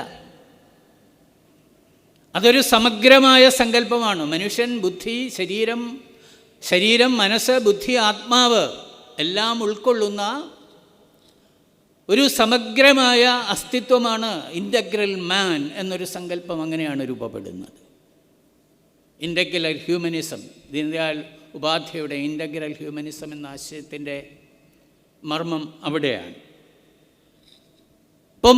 അതൊരു സമഗ്രമായ സങ്കല്പമാണ്. മനുഷ്യൻ ബുദ്ധി, ശരീരം, മനസ്സ്, ബുദ്ധി, ആത്മാവ് എല്ലാം ഉൾക്കൊള്ളുന്ന ഒരു സമഗ്രമായ അസ്തിത്വമാണ് ഇൻ്റഗ്രൽ മാൻ എന്നൊരു സങ്കല്പം. അങ്ങനെയാണ് രൂപപ്പെടുന്നത്. ഇൻ്റഗ്രൽ ഹ്യൂമനിസം, ദീനദയാൽ ഉപാധ്യായയുടെ ഇൻ്റഗ്രൽ ഹ്യൂമനിസം എന്ന ആശയത്തിൻ്റെ മർമ്മം അവിടെയാണ്. ഇപ്പോൾ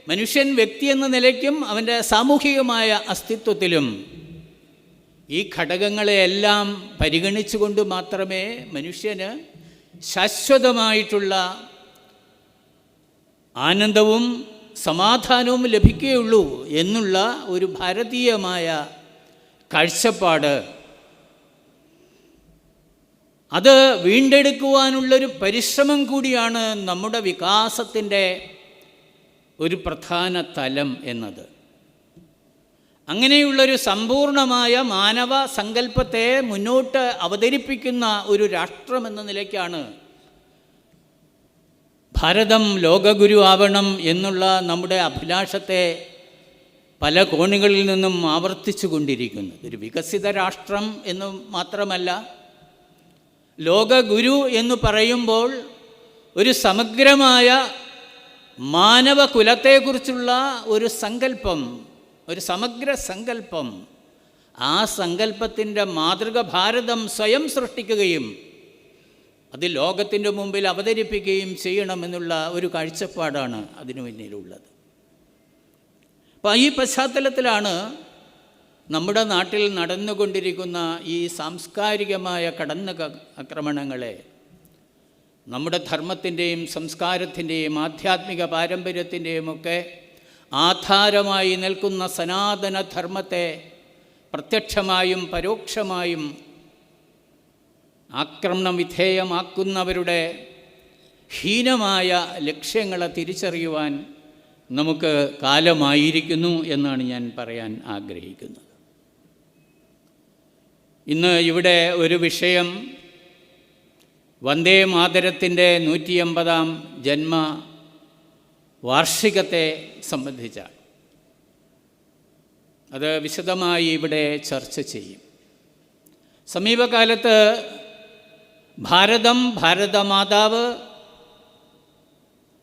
മനുഷ്യൻ വ്യക്തി എന്ന നിലയ്ക്കും അവൻ്റെ സാമൂഹികമായ അസ്തിത്വത്തിലും ഈ ഘടകങ്ങളെയെല്ലാം പരിഗണിച്ചുകൊണ്ട് മാത്രമേ മനുഷ്യന് ശാശ്വതമായിട്ടുള്ള ആനന്ദവും സമാധാനവും ലഭിക്കുകയുള്ളൂ എന്നുള്ള ഒരു ഭാരതീയമായ കാഴ്ചപ്പാട്, അത് വീണ്ടെടുക്കുവാനുള്ളൊരു പരിശ്രമം കൂടിയാണ് നമ്മുടെ വികാസത്തിൻ്റെ ഒരു പ്രധാന തലം എന്നത്. അങ്ങനെയുള്ളൊരു സമ്പൂർണമായ മാനവ സങ്കല്പത്തെ മുന്നോട്ട് അവതരിപ്പിക്കുന്ന ഒരു രാഷ്ട്രമെന്ന നിലയ്ക്കാണ് ഭാരതം ലോകഗുരു ആവണം എന്നുള്ള നമ്മുടെ അഭിലാഷത്തെ പല കോണുകളിൽ നിന്നും ആവർത്തിച്ചു കൊണ്ടിരിക്കുന്നത്. ഒരു വികസിത രാഷ്ട്രം എന്ന് മാത്രമല്ല, ലോകഗുരു എന്ന് പറയുമ്പോൾ ഒരു സമഗ്രമായ മാനവകുലത്തെക്കുറിച്ചുള്ള ഒരു സങ്കല്പം, ഒരു സമഗ്ര സങ്കല്പം, ആ സങ്കല്പത്തിൻ്റെ മാതൃക ഭാരതം സ്വയം സൃഷ്ടിക്കുകയും അത് ലോകത്തിൻ്റെ മുമ്പിൽ അവതരിപ്പിക്കുകയും ചെയ്യണമെന്നുള്ള ഒരു കാഴ്ചപ്പാടാണ് അതിനു പിന്നിലുള്ളത്. അപ്പോൾ ഈ പശ്ചാത്തലത്തിലാണ് നമ്മുടെ നാട്ടിൽ നടന്നുകൊണ്ടിരിക്കുന്ന ഈ സാംസ്കാരികമായ ആക്രമണങ്ങളെ നമ്മുടെ ധർമ്മത്തിൻ്റെയും സംസ്കാരത്തിൻ്റെയും ആധ്യാത്മിക പാരമ്പര്യത്തിൻ്റെയും ഒക്കെ ആധാരമായി നിൽക്കുന്ന സനാതന ധർമ്മത്തെ പ്രത്യക്ഷമായും പരോക്ഷമായും ആക്രമണ വിധേയമാക്കുന്നവരുടെ ഹീനമായ ലക്ഷ്യങ്ങളെ തിരിച്ചറിയുവാൻ നമുക്ക് കാലമായിരിക്കുന്നു എന്നാണ് ഞാൻ പറയാൻ ആഗ്രഹിക്കുന്നത്. ഇന്ന് ഇവിടെ ഒരു വിഷയം വന്ദേ മാതരത്തിൻ്റെ 150-ാം ജന്മ വാർഷികത്തെ സംബന്ധിച്ചാണ്. അത് വിശദമായി ഇവിടെ ചർച്ച ചെയ്യും. സമീപകാലത്ത് ഭാരതം, ഭാരതമാതാവ്,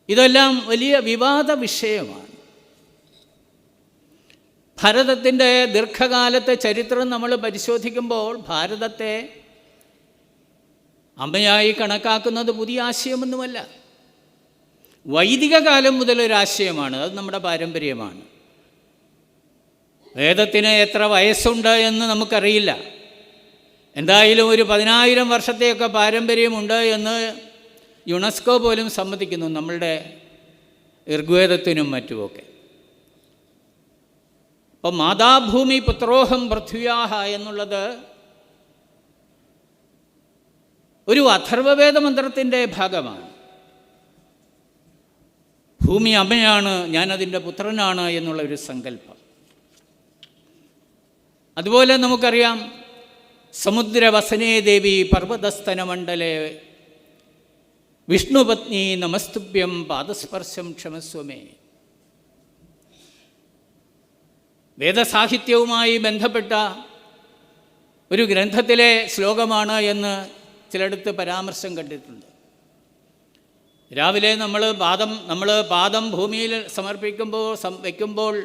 ഇതെല്ലാം വലിയ വിവാദ വിഷയമാണ്. ഭാരതത്തിൻ്റെ ദീർഘകാലത്തെ ചരിത്രം നമ്മൾ പരിശോധിക്കുമ്പോൾ ഭാരതത്തെ അമ്മയായി കണക്കാക്കുന്നത് പുതിയ ആശയമൊന്നുമല്ല. വൈദിക കാലം മുതലൊരാശയമാണ്. അത് നമ്മുടെ പാരമ്പര്യമാണ്. വേദത്തിന് എത്ര വയസ്സുണ്ട് എന്ന് നമുക്കറിയില്ല. എന്തായാലും ഒരു 10,000 വർഷത്തെയൊക്കെ പാരമ്പര്യമുണ്ട് എന്ന് യുനെസ്കോ പോലും സമ്മതിക്കുന്നു, നമ്മളുടെ ഋഗ്വേദത്തിനും മറ്റുമൊക്കെ. അപ്പം മാതാഭൂമി പുത്രോഹം പൃഥ്വിയാഹ എന്നുള്ളത് ഒരു അഥർവവേദ മന്ത്രത്തിൻ്റെ ഭാഗമാണ്. ഭൂമി അമ്മയാണ്, ഞാനതിൻ്റെ പുത്രനാണ് എന്നുള്ള ഒരു സങ്കല്പം. അതുപോലെ നമുക്കറിയാം, സമുദ്രവസനേ ദേവി പർവ്വതസ്തനമണ്ഡലേ വിഷ്ണുപത്നി നമസ്തുഭ്യം പാദസ്പർശം ക്ഷമസ്വമേ. വേദസാഹിത്യവുമായി ബന്ധപ്പെട്ട ഒരു ഗ്രന്ഥത്തിലെ ശ്ലോകമാണ് എന്ന് ചിലയിടത്ത് പരാമർശം കണ്ടിട്ടുണ്ട്. രാവിലെ നമ്മൾ പാദം ഭൂമിയിൽ വയ്ക്കുമ്പോൾ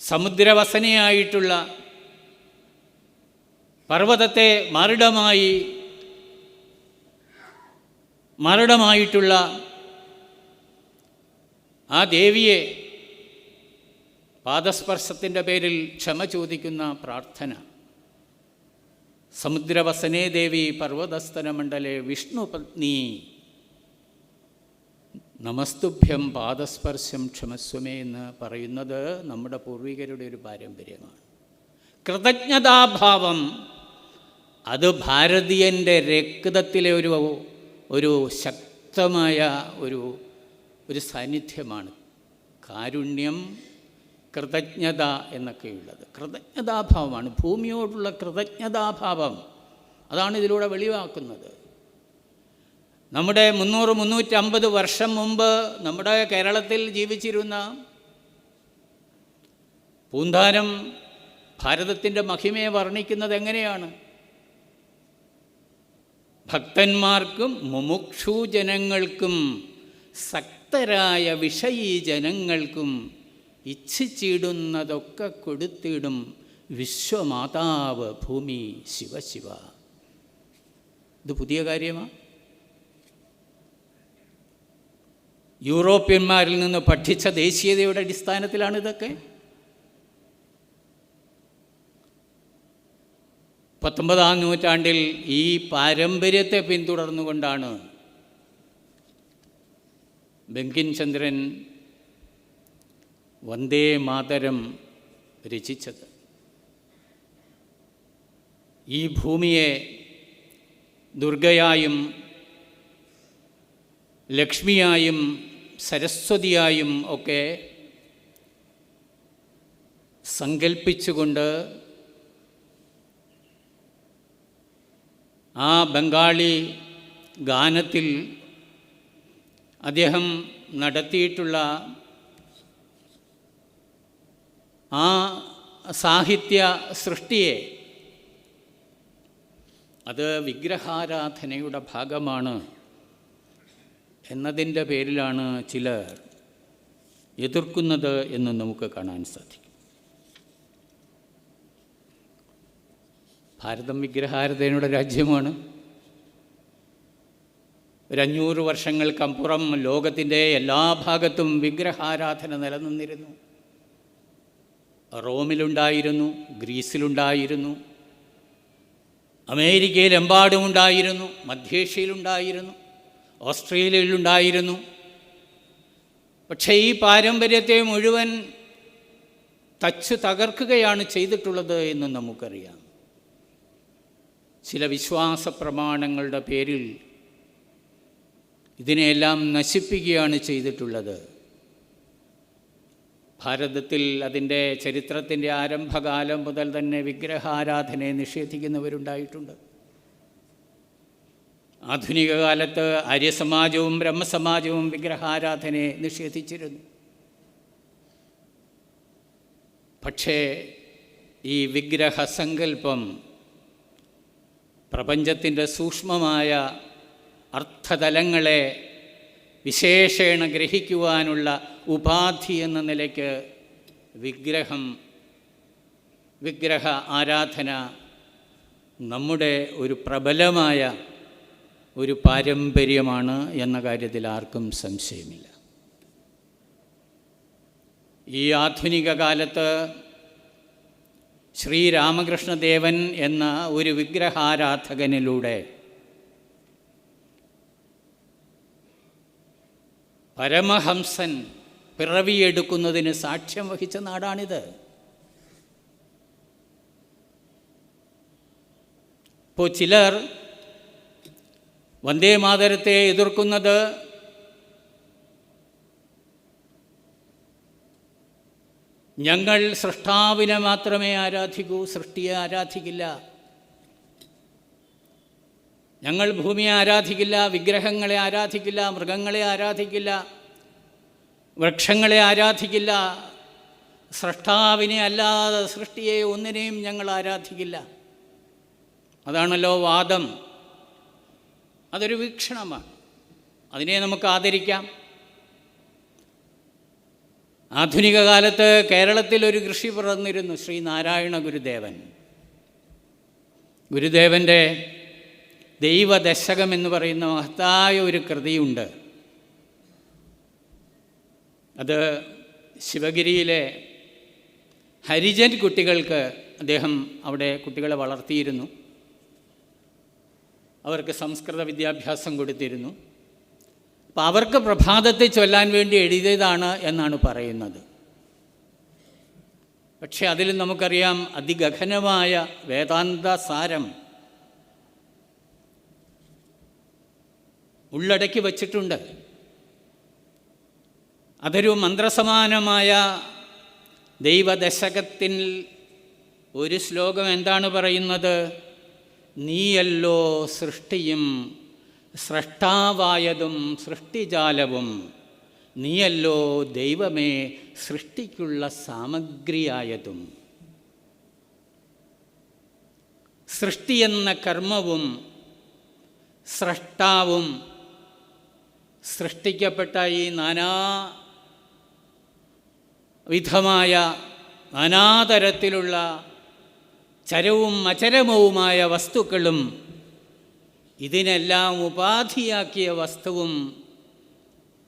സമുദ്രവസനയായിട്ടുള്ള പർവ്വതത്തെ മാറിടമായിട്ടുള്ള ആ ദേവിയെ പാദസ്പർശത്തിൻ്റെ പേരിൽ ക്ഷമ ചോദിക്കുന്ന പ്രാർത്ഥന. സമുദ്രവസനേ ദേവി പർവ്വതസ്തനമണ്ഡലേ വിഷ്ണുപത്നി നമസ്തുഭ്യം പാദസ്പർശം ക്ഷമസ്വമേ എന്ന് പറയുന്നത് നമ്മുടെ പൂർവികരുടെ ഒരു പാരമ്പര്യമാണ്. കൃതജ്ഞതാഭാവം അത് ഭാരതീയൻ്റെ രക്തത്തിലെ ഒരു ശക്തമായ ഒരു സാന്നിധ്യമാണ്. കാരുണ്യം, കൃതജ്ഞത എന്നൊക്കെയുള്ളത് കൃതജ്ഞതാഭാവമാണ്. ഭൂമിയോടുള്ള കൃതജ്ഞതാഭാവം അതാണ് ഇതിലൂടെ വെളിവാക്കുന്നത്. നമ്മുടെ 300-350 വർഷം മുമ്പ് നമ്മുടെ കേരളത്തിൽ ജീവിച്ചിരുന്ന പൂന്താനം ഭാരതത്തിൻ്റെ മഹിമയെ വർണ്ണിക്കുന്നത് എങ്ങനെയാണ്? ഭക്തന്മാർക്കും മുമുക്ഷു ജനങ്ങൾക്കും സക്തരായ വിഷയീ ജനങ്ങൾക്കും ഇച്ഛിച്ചിടുന്നതൊക്കെ കൊടുത്തിടും വിശ്വമാതാവ് ഭൂമി ശിവശിവ. ഇത് പുതിയ കാര്യമാണ്. യൂറോപ്യന്മാരിൽ നിന്ന് പഠിച്ച ദേശീയതയുടെ അടിസ്ഥാനത്തിലാണ് ഇതൊക്കെ. 19-ാം നൂറ്റാണ്ടിൽ ഈ പാരമ്പര്യത്തെ പിന്തുടർന്നുകൊണ്ടാണ് ബങ്കിം ചന്ദ്രൻ വന്ദേ മാതരം രചിച്ചത്. ഈ ഭൂമിയെ ദുർഗയായും ലക്ഷ്മിയായും സരസ്വതിയായും ഒക്കെ സങ്കൽപ്പിച്ചുകൊണ്ട് ആ ബംഗാളി ഗാനത്തിൽ അദ്ദേഹം നടത്തിയിട്ടുള്ള ആ സാഹിത്യ സൃഷ്ടിയെ അത് വിഗ്രഹാരാധനയുടെ ഭാഗമാണ് എന്നതിൻ്റെ പേരിലാണ് ചിലർ എതിർക്കുന്നത് എന്ന് നമുക്ക് കാണാൻ സാധിക്കും. ഭാരതം വിഗ്രഹാരാധനയുടെ രാജ്യമാണ്. 500 വർഷങ്ങൾക്കപ്പുറം ലോകത്തിൻ്റെ എല്ലാ ഭാഗത്തും വിഗ്രഹാരാധന നിലനിന്നിരുന്നു. റോമിലുണ്ടായിരുന്നു, ഗ്രീസിലുണ്ടായിരുന്നു, അമേരിക്കയിലെമ്പാടുമുണ്ടായിരുന്നു, മധ്യേഷ്യയിലുണ്ടായിരുന്നു, ഓസ്ട്രേലിയയിലുണ്ടായിരുന്നു. പക്ഷേ ഈ പാരമ്പര്യത്തെ മുഴുവൻ തകർക്കുകയാണ് ചെയ്തിട്ടുള്ളത് എന്ന് നമുക്കറിയാം. ചില വിശ്വാസ പ്രമാണങ്ങളുടെ പേരിൽ ഇതിനെയെല്ലാം നശിപ്പിക്കുകയാണ് ചെയ്തിട്ടുള്ളത്. ഭാരതത്തിൽ അതിൻ്റെ ചരിത്രത്തിൻ്റെ ആരംഭകാലം മുതൽ തന്നെ വിഗ്രഹാരാധനയെ നിഷേധിക്കുന്നവരുണ്ടായിട്ടുണ്ട്. ആധുനിക കാലത്ത് ആര്യസമാജവും ബ്രഹ്മസമാജവും വിഗ്രഹാരാധനയെ നിഷേധിച്ചിരുന്നു. പക്ഷേ ഈ വിഗ്രഹസങ്കല്പം പ്രപഞ്ചത്തിൻ്റെ സൂക്ഷ്മമായ അർത്ഥതലങ്ങളെ വിശേഷേണ ഗ്രഹിക്കുവാനുള്ള ഉപാധി എന്ന നിലയ്ക്ക് വിഗ്രഹ ആരാധന നമ്മുടെ ഒരു പ്രബലമായ ഒരു പാരമ്പര്യമാണ് എന്ന കാര്യത്തിൽ ആർക്കും സംശയമില്ല. ഈ ആധുനിക കാലത്ത് ശ്രീരാമകൃഷ്ണദേവൻ എന്ന ഒരു വിഗ്രഹാരാധകനിലൂടെ പരമഹംസൻ പിറവിയെടുക്കുന്നതിന് സാക്ഷ്യം വഹിച്ച നാടാണിത്. ഇപ്പോൾ ചിലർ വന്ദേ മാതരത്തെ എതിർക്കുന്നത് ഞങ്ങൾ സൃഷ്ടാവിനെ മാത്രമേ ആരാധിക്കൂ, സൃഷ്ടിയെ ആരാധിക്കില്ല, ഞങ്ങൾ ഭൂമിയെ ആരാധിക്കില്ല, വിഗ്രഹങ്ങളെ ആരാധിക്കില്ല, മൃഗങ്ങളെ ആരാധിക്കില്ല, വൃക്ഷങ്ങളെ ആരാധിക്കില്ല, സൃഷ്ടാവിനെ അല്ലാതെ സൃഷ്ടിയെ ഒന്നിനെയും ഞങ്ങൾ ആരാധിക്കില്ല. അതാണല്ലോ വാദം. അതൊരു വീക്ഷണമാണ്, അതിനെ നമുക്ക് ആദരിക്കാം. ആധുനിക കാലത്ത് കേരളത്തിൽ ഒരു ഋഷി പിറന്നിരുന്നു, ശ്രീ നാരായണ ഗുരുദേവൻ. ഗുരുദേവൻ്റെ ദൈവദശകം എന്ന് പറയുന്ന മഹത്തായ ഒരു കൃതിയുണ്ട്. അത് ശിവഗിരിയിലെ ഹരിജൻ കുട്ടികൾക്ക് അദ്ദേഹം അവിടെ കുട്ടികളെ വളർത്തിയിരുന്നു. അവർക്ക് സംസ്കൃത വിദ്യാഭ്യാസം കൊടുത്തിരുന്നു. അപ്പം അവർക്ക് പ്രഭാതത്തെ ചൊല്ലാൻ വേണ്ടി എഴുതിയതാണ് എന്നാണ് പറയുന്നത്. പക്ഷേ അതിൽ നമുക്കറിയാം അതിഗഹനമായ വേദാന്ത സാരം ഉള്ളടക്കി വച്ചിട്ടുണ്ട്. അതൊരു മന്ത്രസമാനമായ ദൈവദശകത്തിൽ ഒരു ശ്ലോകം എന്താണ് പറയുന്നത്? നീയല്ലോ സൃഷ്ടിയും സ്രഷ്ടാവായതും സൃഷ്ടിജാലവും, നീയല്ലോ ദൈവമേ സൃഷ്ടിക്കുള്ള സാമഗ്രിയായതും. സൃഷ്ടിയെന്ന കർമ്മവും സ്രഷ്ടാവും സൃഷ്ടിക്കപ്പെട്ട ഈ നാനാവിധമായ നാനാതരത്തിലുള്ള ചരവും അചരമവുമായ വസ്തുക്കളും ഇതിനെല്ലാം ഉപാധിയാക്കിയ വസ്തുവും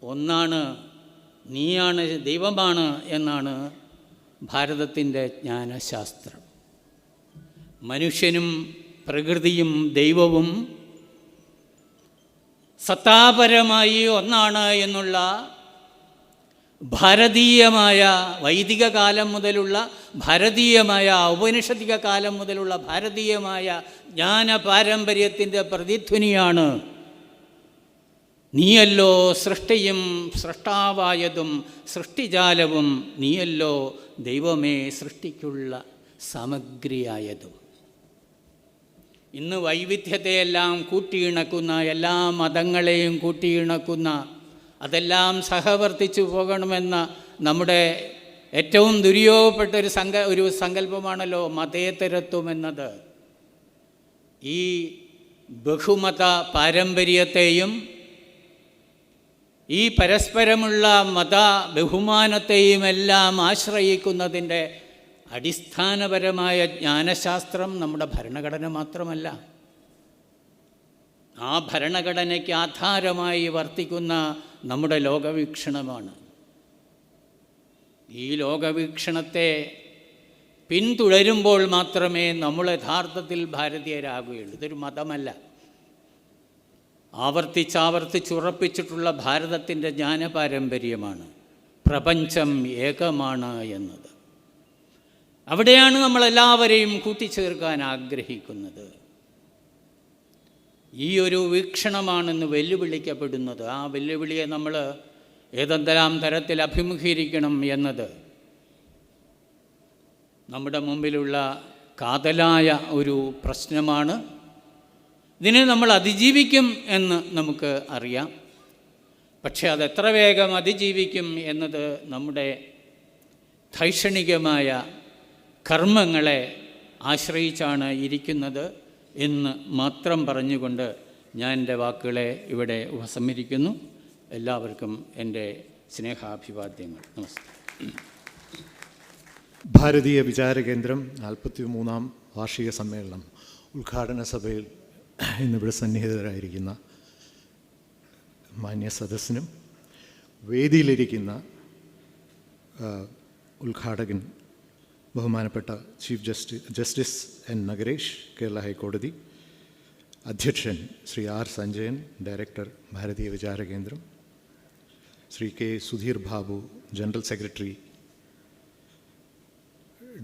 ഒന്നാണ്, നീയാണ്, ദൈവമാണ് എന്നാണ് ഭാരതത്തിൻ്റെ ജ്ഞാനശാസ്ത്രം. മനുഷ്യനും പ്രകൃതിയും ദൈവവും സത്താപരമായി ഒന്നാണ് എന്നുള്ള ഭാരതീയമായ വൈദിക കാലം മുതലുള്ള ഭാരതീയമായ ഔപനിഷദിക കാലം മുതലുള്ള ഭാരതീയമായ ജ്ഞാന പാരമ്പര്യത്തിൻ്റെ പ്രതിധ്വനിയാണ് നീയല്ലോ സൃഷ്ടിയും സൃഷ്ടാവായതും സൃഷ്ടിജാലവും, നീയല്ലോ ദൈവമേ സൃഷ്ടിക്കുള്ള സാമഗ്രിയായതും. ഇന്ന് വൈവിധ്യത്തെയെല്ലാം കൂട്ടിയിണക്കുന്ന, എല്ലാ മതങ്ങളെയും കൂട്ടിയിണക്കുന്ന, അതെല്ലാം സഹവർത്തിച്ചു പോകണമെന്ന നമ്മുടെ ഏറ്റവും ദുര്യോഗപ്പെട്ട ഒരു സങ്കല്പമാണല്ലോ മതേതരത്വം എന്നത്. ഈ ബഹുമത പാരമ്പര്യത്തെയും ഈ പരസ്പരമുള്ള മത ബഹുമാനത്തെയും എല്ലാം ആശ്രയിക്കുന്നതിൻ്റെ അടിസ്ഥാനപരമായ ജ്ഞാനശാസ്ത്രം നമ്മുടെ ഭരണഘടന മാത്രമല്ല. ആ ഭരണഘടനയ്ക്ക് ആധാരമായി വർത്തിക്കുന്ന നമ്മുടെ ലോകവീക്ഷണമാണ്. ഈ ലോകവീക്ഷണത്തെ പിന്തുടരുമ്പോൾ മാത്രമേ നമ്മൾ യഥാർത്ഥത്തിൽ ഭാരതീയരാകുകയുള്ളൂ. ഇതൊരു മതമല്ല. ആവർത്തിച്ചുറപ്പിച്ചിട്ടുള്ള ഭാരതത്തിൻ്റെ ജ്ഞാനപാരമ്പര്യമാണ് പ്രപഞ്ചം ഏകമാണ് എന്നത്. അവിടെയാണ് നമ്മളെല്ലാവരെയും കൂട്ടിച്ചേർക്കാൻ ആഗ്രഹിക്കുന്നത്. ഈ ഒരു വീക്ഷണമാണെന്ന് വെല്ലുവിളിക്കപ്പെടുന്നത്. ആ വെല്ലുവിളിയെ നമ്മൾ ഏതെല്ലാം തരത്തിൽ അഭിമുഖീകരിക്കണം എന്നത് നമ്മുടെ മുമ്പിലുള്ള കാതലായ ഒരു പ്രശ്നമാണ്. ഇതിനെ നമ്മൾ അതിജീവിക്കും എന്ന് നമുക്ക് അറിയാം. പക്ഷേ അതെത്ര വേഗം അതിജീവിക്കും എന്നത് നമ്മുടെ ധൈഷണികമായ കർമ്മങ്ങളെ ആശ്രയിച്ചാണ് ഇരിക്കുന്നത് എന്ന് മാത്രം പറഞ്ഞുകൊണ്ട് ഞാൻ എൻ്റെ വാക്കുകളെ ഇവിടെ ഉപസംഹരിക്കുന്നു. എല്ലാവർക്കും എൻ്റെ സ്നേഹാഭിവാദ്യങ്ങൾ. നമസ്കാരം. ഭാരതീയ വിചാരകേന്ദ്രം 43-ാം വാർഷിക സമ്മേളനം ഉദ്ഘാടന സഭയിൽ ഇന്നിവിടെ സന്നിഹിതരായിരിക്കുന്ന മാന്യ സദസ്സിനും വേദിയിലിരിക്കുന്ന ഉദ്ഘാടകൻ ബഹുമാനപ്പെട്ട chief justice N Nagaresh, Kerala ഹൈക്കോടതി, അധ്യക്ഷൻ Shri R Sanjayan, director Bharatiya Vicharakendram, Shri K Sudheer Babu, general secretary,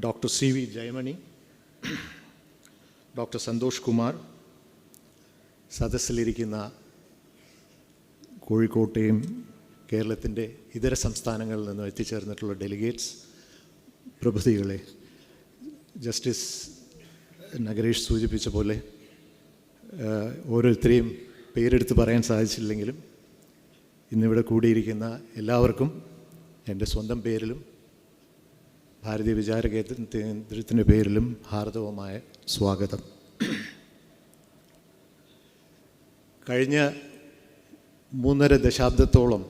doctor C V Jayamani, doctor Santhosh Kumar, സദസ്സിലിരിക്കുന്ന കോഴിക്കോട്ടെയും കേരളത്തിൻ്റെ ഇതര സംസ്ഥാനങ്ങളിൽ നിന്നും എത്തിച്ചേർന്നിട്ടുള്ള ഡെലിഗേറ്റ്സ്, പ്രഭുതികളെ, ജസ്റ്റിസ് നഗരേഷ് സൂചിപ്പിച്ച പോലെ ഓരോരുത്തരെയും പേരെടുത്ത് പറയാൻ സാധിച്ചില്ലെങ്കിലും ഇന്നിവിടെ കൂടിയിരിക്കുന്ന എല്ലാവർക്കും എൻ്റെ സ്വന്തം പേരിലും ഭാരതീയ വിചാരകേന്ദ്രത്തിൻ്റെ പേരിലും ഹാർദവമായ സ്വാഗതം. കഴിഞ്ഞ 3.5 ദശാബ്ദത്തോളം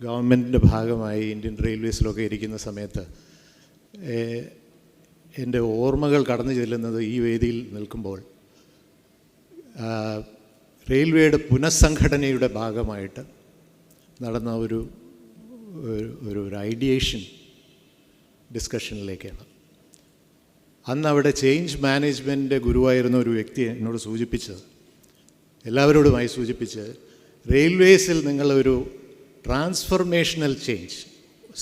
ഗവൺമെൻറ്റിൻ്റെ ഭാഗമായി ഇന്ത്യൻ റെയിൽവേസിലൊക്കെ ഇരിക്കുന്ന സമയത്ത് എൻ്റെ ഓർമ്മകൾ കടന്നു ചെല്ലുന്നത് ഈ വേദിയിൽ നിൽക്കുമ്പോൾ റെയിൽവേയുടെ പുനഃസംഘടനയുടെ ഭാഗമായിട്ട് നടന്ന ഒരു ഐഡിയേഷൻ ഡിസ്കഷനിലേക്കാണ്. അന്ന് അവിടെ ചേഞ്ച് മാനേജ്മെൻറ്റിൻ്റെ ഗുരുവായിരുന്ന ഒരു വ്യക്തി എന്നോട് സൂചിപ്പിച്ചത്, എല്ലാവരോടുമായി സൂചിപ്പിച്ചത്, റെയിൽവേസിൽ നിങ്ങളൊരു ട്രാൻസ്ഫർമേഷണൽ ചേഞ്ച്,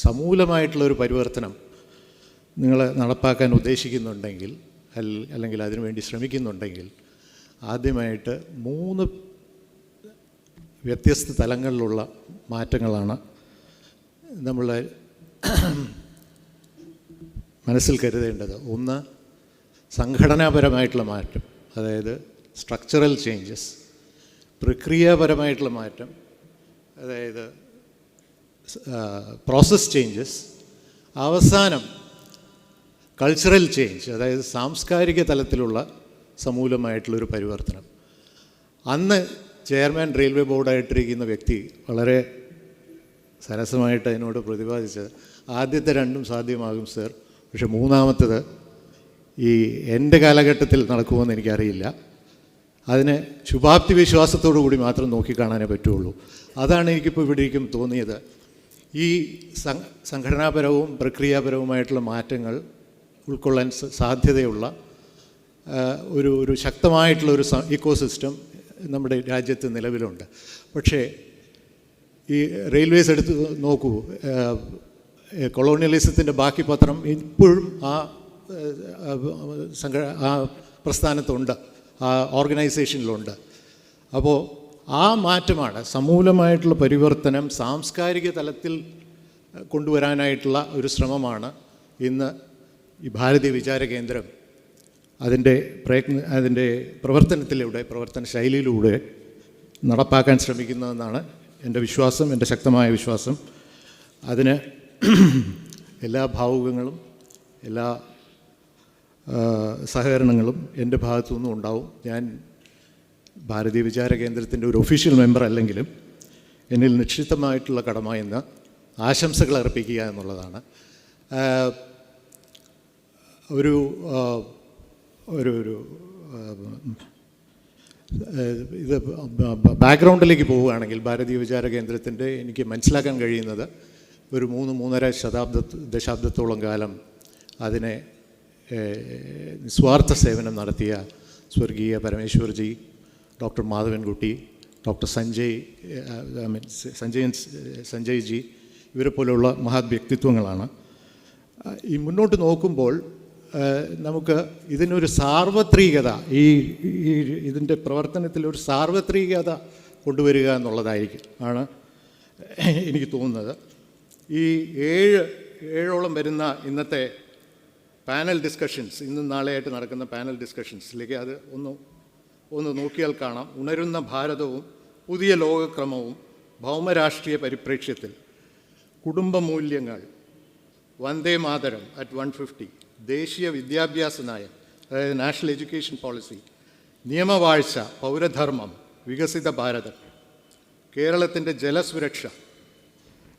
സമൂലമായിട്ടുള്ളൊരു പരിവർത്തനം നിങ്ങൾ നടപ്പാക്കാൻ ഉദ്ദേശിക്കുന്നുണ്ടെങ്കിൽ അല്ലെങ്കിൽ അതിനുവേണ്ടി ശ്രമിക്കുന്നുണ്ടെങ്കിൽ ആദ്യമായിട്ട് 3 വ്യത്യസ്ത തലങ്ങളിലുള്ള മാറ്റങ്ങളാണ് നമ്മൾ മനസ്സിൽ കരുതേണ്ടത്. ഒന്ന്, സംഘടനാപരമായിട്ടുള്ള മാറ്റം, അതായത് സ്ട്രക്ചറൽ ചേഞ്ചസ്. പ്രക്രിയാപരമായിട്ടുള്ള മാറ്റം, അതായത് പ്രോസസ് ചേഞ്ചസ്. അവസാനം കൾച്ചറൽ ചേഞ്ച്, അതായത് സാംസ്കാരിക തലത്തിലുള്ള സമൂലമായിട്ടുള്ളൊരു പരിവർത്തനം. അന്ന് ചെയർമാൻ റെയിൽവേ ബോർഡായിട്ടിരിക്കുന്ന വ്യക്തി വളരെ സരസമായിട്ട് അതിനോട് പ്രതിപാദിച്ചത്, ആദ്യത്തെ 2 സാധ്യമാകും സർ, പക്ഷെ 3ാമത്തത് ഈ എൻ്റെ കാലഘട്ടത്തിൽ നടക്കുമെന്ന് എനിക്കറിയില്ല. അതിനെ ശുഭാപ്തി വിശ്വാസത്തോടു കൂടി മാത്രം നോക്കിക്കാണാനേ പറ്റുള്ളൂ. അതാണ് എനിക്കിപ്പോൾ ഇവിടേക്കും തോന്നിയത്. ഈ സംഘടനാപരവും പ്രക്രിയാപരവുമായിട്ടുള്ള മാറ്റങ്ങൾ ഉൾക്കൊള്ളാൻ സാധ്യതയുള്ള ഒരു ശക്തമായിട്ടുള്ളൊരു ഇക്കോസിസ്റ്റം നമ്മുടെ രാജ്യത്ത് നിലവിലുണ്ട്. പക്ഷേ ഈ റെയിൽവേസ് എടുത്ത് നോക്കൂ, കൊളോണിയലിസത്തിൻ്റെ ബാക്കി പത്രം ഇപ്പോഴും ആ പ്രസ്ഥാനത്തുണ്ട്, ആ ഓർഗനൈസേഷനിലുണ്ട്. അപ്പോൾ ആ മാറ്റമാണ് സമൂലമായിട്ടുള്ള പരിവർത്തനം സാംസ്കാരിക തലത്തിൽ കൊണ്ടുവരാനായിട്ടുള്ള ഒരു ശ്രമമാണ് ഇന്ന് ഈ ഭാരതീയ വിചാര കേന്ദ്രം അതിൻ്റെ പ്രവർത്തനത്തിലൂടെ പ്രവർത്തന ശൈലിയിലൂടെ നടപ്പാക്കാൻ ശ്രമിക്കുന്നതെന്നാണ് എൻ്റെ വിശ്വാസം, എൻ്റെ ശക്തമായ വിശ്വാസം. അതിന് എല്ലാ ഭാവുകങ്ങളും എല്ലാ സഹകരണങ്ങളും എൻ്റെ ഭാഗത്തു നിന്നും ഉണ്ടാവും. ഞാൻ ഭാരതീയ വിചാര കേന്ദ്രത്തിൻ്റെ ഒരു ഒഫീഷ്യൽ മെമ്പർ അല്ലെങ്കിലും എന്നിൽ നിക്ഷിപ്തമായിട്ടുള്ള കടമ എന്ന് ആശംസകൾ അർപ്പിക്കുക എന്നുള്ളതാണ്. ഒരു ഒരു ഒരു ഇത് ബാക്ക്ഗ്രൗണ്ടിലേക്ക് പോവുകയാണെങ്കിൽ ഭാരതീയ വിചാര കേന്ദ്രത്തിൻ്റെ എനിക്ക് മനസ്സിലാക്കാൻ കഴിയുന്നത് ഒരു 3-3.5 ദശാബ്ദത്തോളം കാലം അതിനെ നിസ്വാർത്ഥ സേവനം നടത്തിയ സ്വർഗീയ Parameshwarji, doctor Madhavankutty, doctor Sanjay G ഇവരെ പോലെയുള്ള മഹത് വ്യക്തിത്വങ്ങളാണ്. ഈ മുന്നോട്ട് നോക്കുമ്പോൾ നമുക്ക് ഇതിനൊരു സാർവത്രികത, ഇതിൻ്റെ പ്രവർത്തനത്തിൽ ഒരു സാർവത്രികത കൊണ്ടുവരിക ആണ് എനിക്ക് തോന്നുന്നത്. ഈ ഏഴോളം വരുന്ന ഇന്നത്തെ പാനൽ ഡിസ്കഷൻസ്, ഇന്നും നാളെയായിട്ട് നടക്കുന്ന പാനൽ ഡിസ്കഷൻസിലേക്ക് അത് ഒന്ന് നോക്കിയാൽ കാണാം. ഉണരുന്ന ഭാരതവും പുതിയ ലോകക്രമവും ഭൗമരാഷ്ട്രീയ പരിപ്രേക്ഷ്യത്തിൽ, കുടുംബ മൂല്യങ്ങൾ, വന്ദേ മാതരം അറ്റ് 150, ദേശീയ വിദ്യാഭ്യാസ നയം അതായത് നാഷണൽ എഡ്യൂക്കേഷൻ പോളിസി, നിയമവാഴ്ച, പൗരധർമ്മം, വികസിത ഭാരതം, കേരളത്തിൻ്റെ ജലസുരക്ഷ,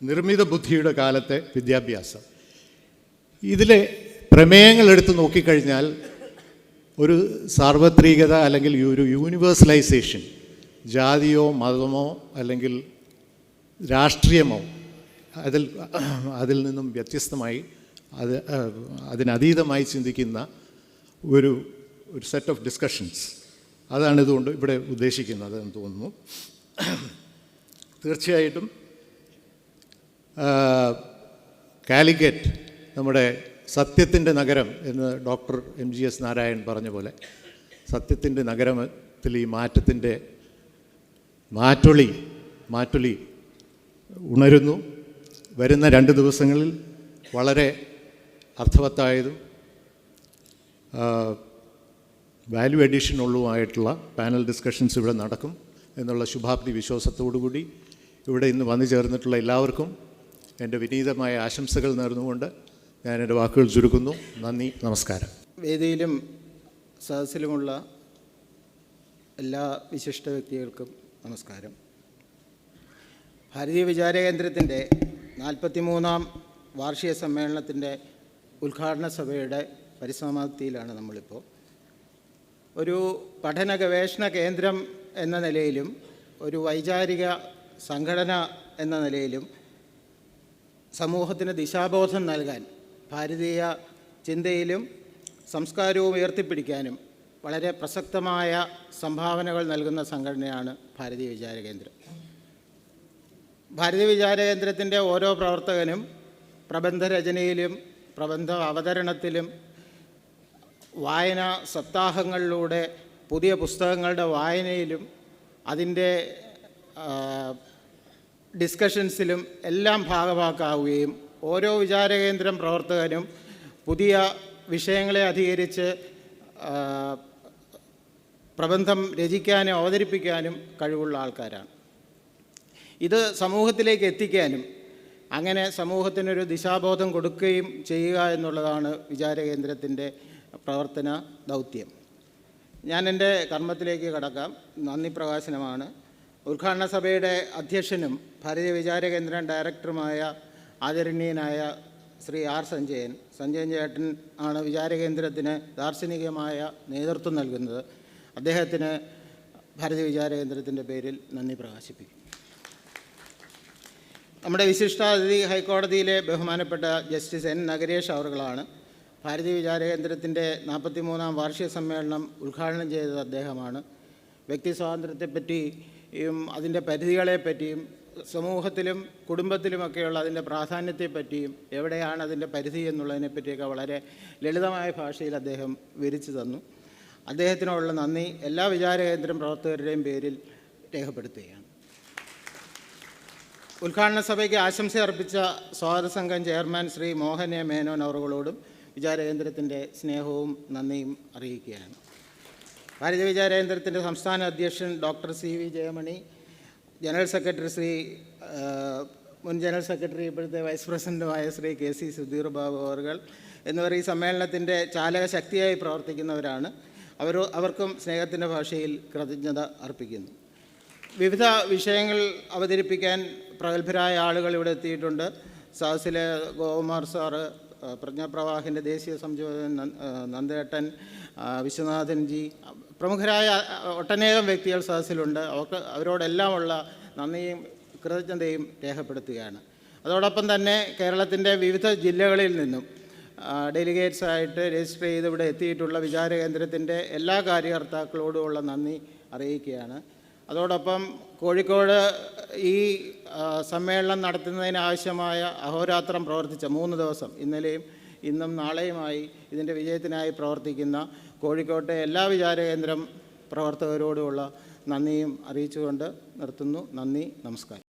നിർമ്മിത ബുദ്ധിയുടെ കാലത്തെ വിദ്യാഭ്യാസം. ഇതിലെ പ്രമേയങ്ങൾ എടുത്ത് നോക്കിക്കഴിഞ്ഞാൽ ഒരു സാർവത്രികത അല്ലെങ്കിൽ ഒരു യൂണിവേഴ്സലൈസേഷൻ, ജാതിയോ മതമോ അല്ലെങ്കിൽ രാഷ്ട്രീയമോ അതിൽ നിന്നും വ്യത്യസ്തമായി അതിനതീതമായി ചിന്തിക്കുന്ന ഒരു സെറ്റ് ഓഫ് ഡിസ്കഷൻസ്, അതാണ് ഇതുകൊണ്ട് ഇവിടെ ഉദ്ദേശിക്കുന്നത് എന്ന് തോന്നുന്നു. തീർച്ചയായിട്ടും കാലിക്കറ്റ് നമ്മുടെ സത്യത്തിൻ്റെ നഗരം എന്ന് ഡോക്ടർ MGS നാരായൺ പറഞ്ഞ പോലെ സത്യത്തിൻ്റെ നഗരത്തിൽ ഈ മാറ്റത്തിൻ്റെ മാറ്റൊലി ഉണരുന്നു. വരുന്ന 2 ദിവസങ്ങളിൽ വളരെ അർത്ഥവത്തായതും വാല്യൂ അഡീഷനുള്ളതുമായിട്ടുള്ള പാനൽ ഡിസ്കഷൻസ് ഇവിടെ നടക്കും എന്നുള്ള ശുഭാപ്തി വിശ്വാസത്തോടുകൂടി ഇവിടെ ഇന്ന് വന്നു ചേർന്നിട്ടുള്ള എല്ലാവർക്കും എൻ്റെ വിനീതമായ ആശംസകൾ നേർന്നുകൊണ്ട് ഞാൻ എൻ്റെ വാക്കുകൾ ചുരുക്കുന്നു. നന്ദി, നമസ്കാരം. വേദിയിലും സദസ്സിലുമുള്ള എല്ലാ വിശിഷ്ട വ്യക്തികൾക്കും നമസ്കാരം. ഭാരതീയ വിചാര കേന്ദ്രത്തിൻ്റെ 43ാം വാർഷിക സമ്മേളനത്തിൻ്റെ ഉദ്ഘാടന സഭയുടെ പരിസമാപ്തിയിലാണ് നമ്മളിപ്പോൾ. ഒരു പഠന ഗവേഷണ കേന്ദ്രം എന്ന നിലയിലും ഒരു വൈചാരിക സംഘടന എന്ന നിലയിലും സമൂഹത്തിന് ദിശാബോധം നൽകാൻ, ഭാരതീയ ചിന്തയിലും സംസ്കാരവും ഉയർത്തിപ്പിടിക്കാനും വളരെ പ്രസക്തമായ സംഭാവനകൾ നൽകുന്ന സംഘടനയാണ് ഭാരതീയ വിചാര കേന്ദ്രം. ഭാരതീയ വിചാര കേന്ദ്രത്തിൻ്റെ ഓരോ പ്രവർത്തകനും പ്രബന്ധരചനയിലും പ്രബന്ധ അവതരണത്തിലും വായനാ സപ്താഹങ്ങളിലൂടെ പുതിയ പുസ്തകങ്ങളുടെ വായനയിലും അതിൻ്റെ ഡിസ്കഷൻസിലും എല്ലാം ഭാഗമാക്കാവുകയും ഓരോ വിചാരകേന്ദ്രം പ്രവർത്തകനും പുതിയ വിഷയങ്ങളെ അധികരിച്ച് പ്രബന്ധം രചിക്കാനും അവതരിപ്പിക്കാനും കഴിവുള്ള ആൾക്കാരാണ്. ഇത് സമൂഹത്തിലേക്ക് എത്തിക്കാനും അങ്ങനെ സമൂഹത്തിനൊരു ദിശാബോധം കൊടുക്കുകയും ചെയ്യുക എന്നുള്ളതാണ് വിചാരകേന്ദ്രത്തിൻ്റെ പ്രവർത്തന ദൗത്യം. ഞാൻ എൻ്റെ കർമ്മത്തിലേക്ക് കടക്കാം. നന്ദി പ്രകാശനമാണ്. ഉദ്ഘാടന സഭയുടെ അധ്യക്ഷനും ഭാരതീയ വിചാരകേന്ദ്രം ഡയറക്ടറുമായ ആദരണീയനായ ശ്രീ സഞ്ജയൻ ചേട്ടൻ ആണ് വിചാരകേന്ദ്രത്തിന് ദാർശനികമായ നേതൃത്വം നൽകുന്നത്. അദ്ദേഹത്തിന് ഭാരതീയ വിചാരകേന്ദ്രത്തിൻ്റെ പേരിൽ നന്ദി പ്രകാശിപ്പിക്കും. നമ്മുടെ വിശിഷ്ടാതിഥി ഹൈക്കോടതിയിലെ ബഹുമാനപ്പെട്ട ജസ്റ്റിസ് N. നഗരേഷ് അവർകളാണ്. ഭാരതീയ വിചാരകേന്ദ്രത്തിൻ്റെ 43ാം വാർഷിക സമ്മേളനം ഉദ്ഘാടനം ചെയ്തത് അദ്ദേഹമാണ്. വ്യക്തി സ്വാതന്ത്ര്യത്തെപ്പറ്റിയും അതിൻ്റെ പരിധികളെപ്പറ്റിയും സമൂഹത്തിലും കുടുംബത്തിലുമൊക്കെയുള്ള അതിൻ്റെ പ്രാധാന്യത്തെപ്പറ്റിയും എവിടെയാണ് അതിൻ്റെ പരിധി എന്നുള്ളതിനെപ്പറ്റിയൊക്കെ വളരെ ലളിതമായ ഭാഷയിൽ അദ്ദേഹം വിവരിച്ചു തന്നു. അദ്ദേഹത്തിനോടുള്ള നന്ദി എല്ലാ വിചാരകേന്ദ്രം പ്രവർത്തകരുടെയും പേരിൽ രേഖപ്പെടുത്തുകയാണ്. ഉദ്ഘാടന സഭയ്ക്ക് ആശംസ അർപ്പിച്ച സ്വാഗത സംഘം ചെയർമാൻ ശ്രീ മോഹൻ എ മേനോൻ അവറുകളോടും വിചാരകേന്ദ്രത്തിൻ്റെ സ്നേഹവും നന്ദിയും അറിയിക്കുകയാണ്. ഭാരതീയ വിചാരകേന്ദ്രത്തിൻ്റെ സംസ്ഥാന അധ്യക്ഷൻ doctor C V Jayamani, general secretary മുൻ ജനറൽ സെക്രട്ടറി ഇപ്പോഴത്തെ വൈസ് പ്രസിഡൻറ്റുമായ ശ്രീ കെ സി സുധീർ ബാബു അവർ എന്നിവർ ഈ സമ്മേളനത്തിൻ്റെ ചാലക ശക്തിയായി പ്രവർത്തിക്കുന്നവരാണ്. അവർക്കും സ്നേഹത്തിൻ്റെ ഭാഷയിൽ കൃതജ്ഞത അർപ്പിക്കുന്നു. വിവിധ വിഷയങ്ങൾ അവതരിപ്പിക്കാൻ പ്രഗത്ഭരായ ആളുകൾ ഇവിടെ എത്തിയിട്ടുണ്ട്. സദസ്സിലെ ഗോകുമാർ സാറ്, പ്രജ്ഞാപ്രവാഹിൻ്റെ ദേശീയ സംയോജകൻ നന്ദേട്ടൻ, വിശ്വനാഥൻ ജി, പ്രമുഖരായ ഒട്ടനേകം വ്യക്തികൾ സദസ്സിലുണ്ട്. അവരോടെല്ലാമുള്ള നന്ദിയും കൃതജ്ഞതയും രേഖപ്പെടുത്തുകയാണ്. അതോടൊപ്പം തന്നെ കേരളത്തിൻ്റെ വിവിധ ജില്ലകളിൽ നിന്നും ഡെലിഗേറ്റ്സായിട്ട് രജിസ്റ്റർ ചെയ്ത് ഇവിടെ എത്തിയിട്ടുള്ള വിചാരകേന്ദ്രത്തിൻ്റെ എല്ലാ കാര്യകർത്താക്കളോടുമുള്ള നന്ദി അറിയിക്കുകയാണ്. അതോടൊപ്പം കോഴിക്കോട് ഈ സമ്മേളനം നടത്തുന്നതിനാവശ്യമായ അഹോരാത്രം പ്രവർത്തിച്ച 3 ദിവസം, ഇന്നലെയും ഇന്നും നാളെയുമായി ഇതിൻ്റെ വിജയത്തിനായി പ്രവർത്തിക്കുന്ന കോഴിക്കോട്ടെ എല്ലാ വിചാരകേന്ദ്രം പ്രവർത്തകരോടുമുള്ള നന്ദിയും അറിയിച്ചുകൊണ്ട് നിർത്തുന്നു. നന്ദി, നമസ്കാരം.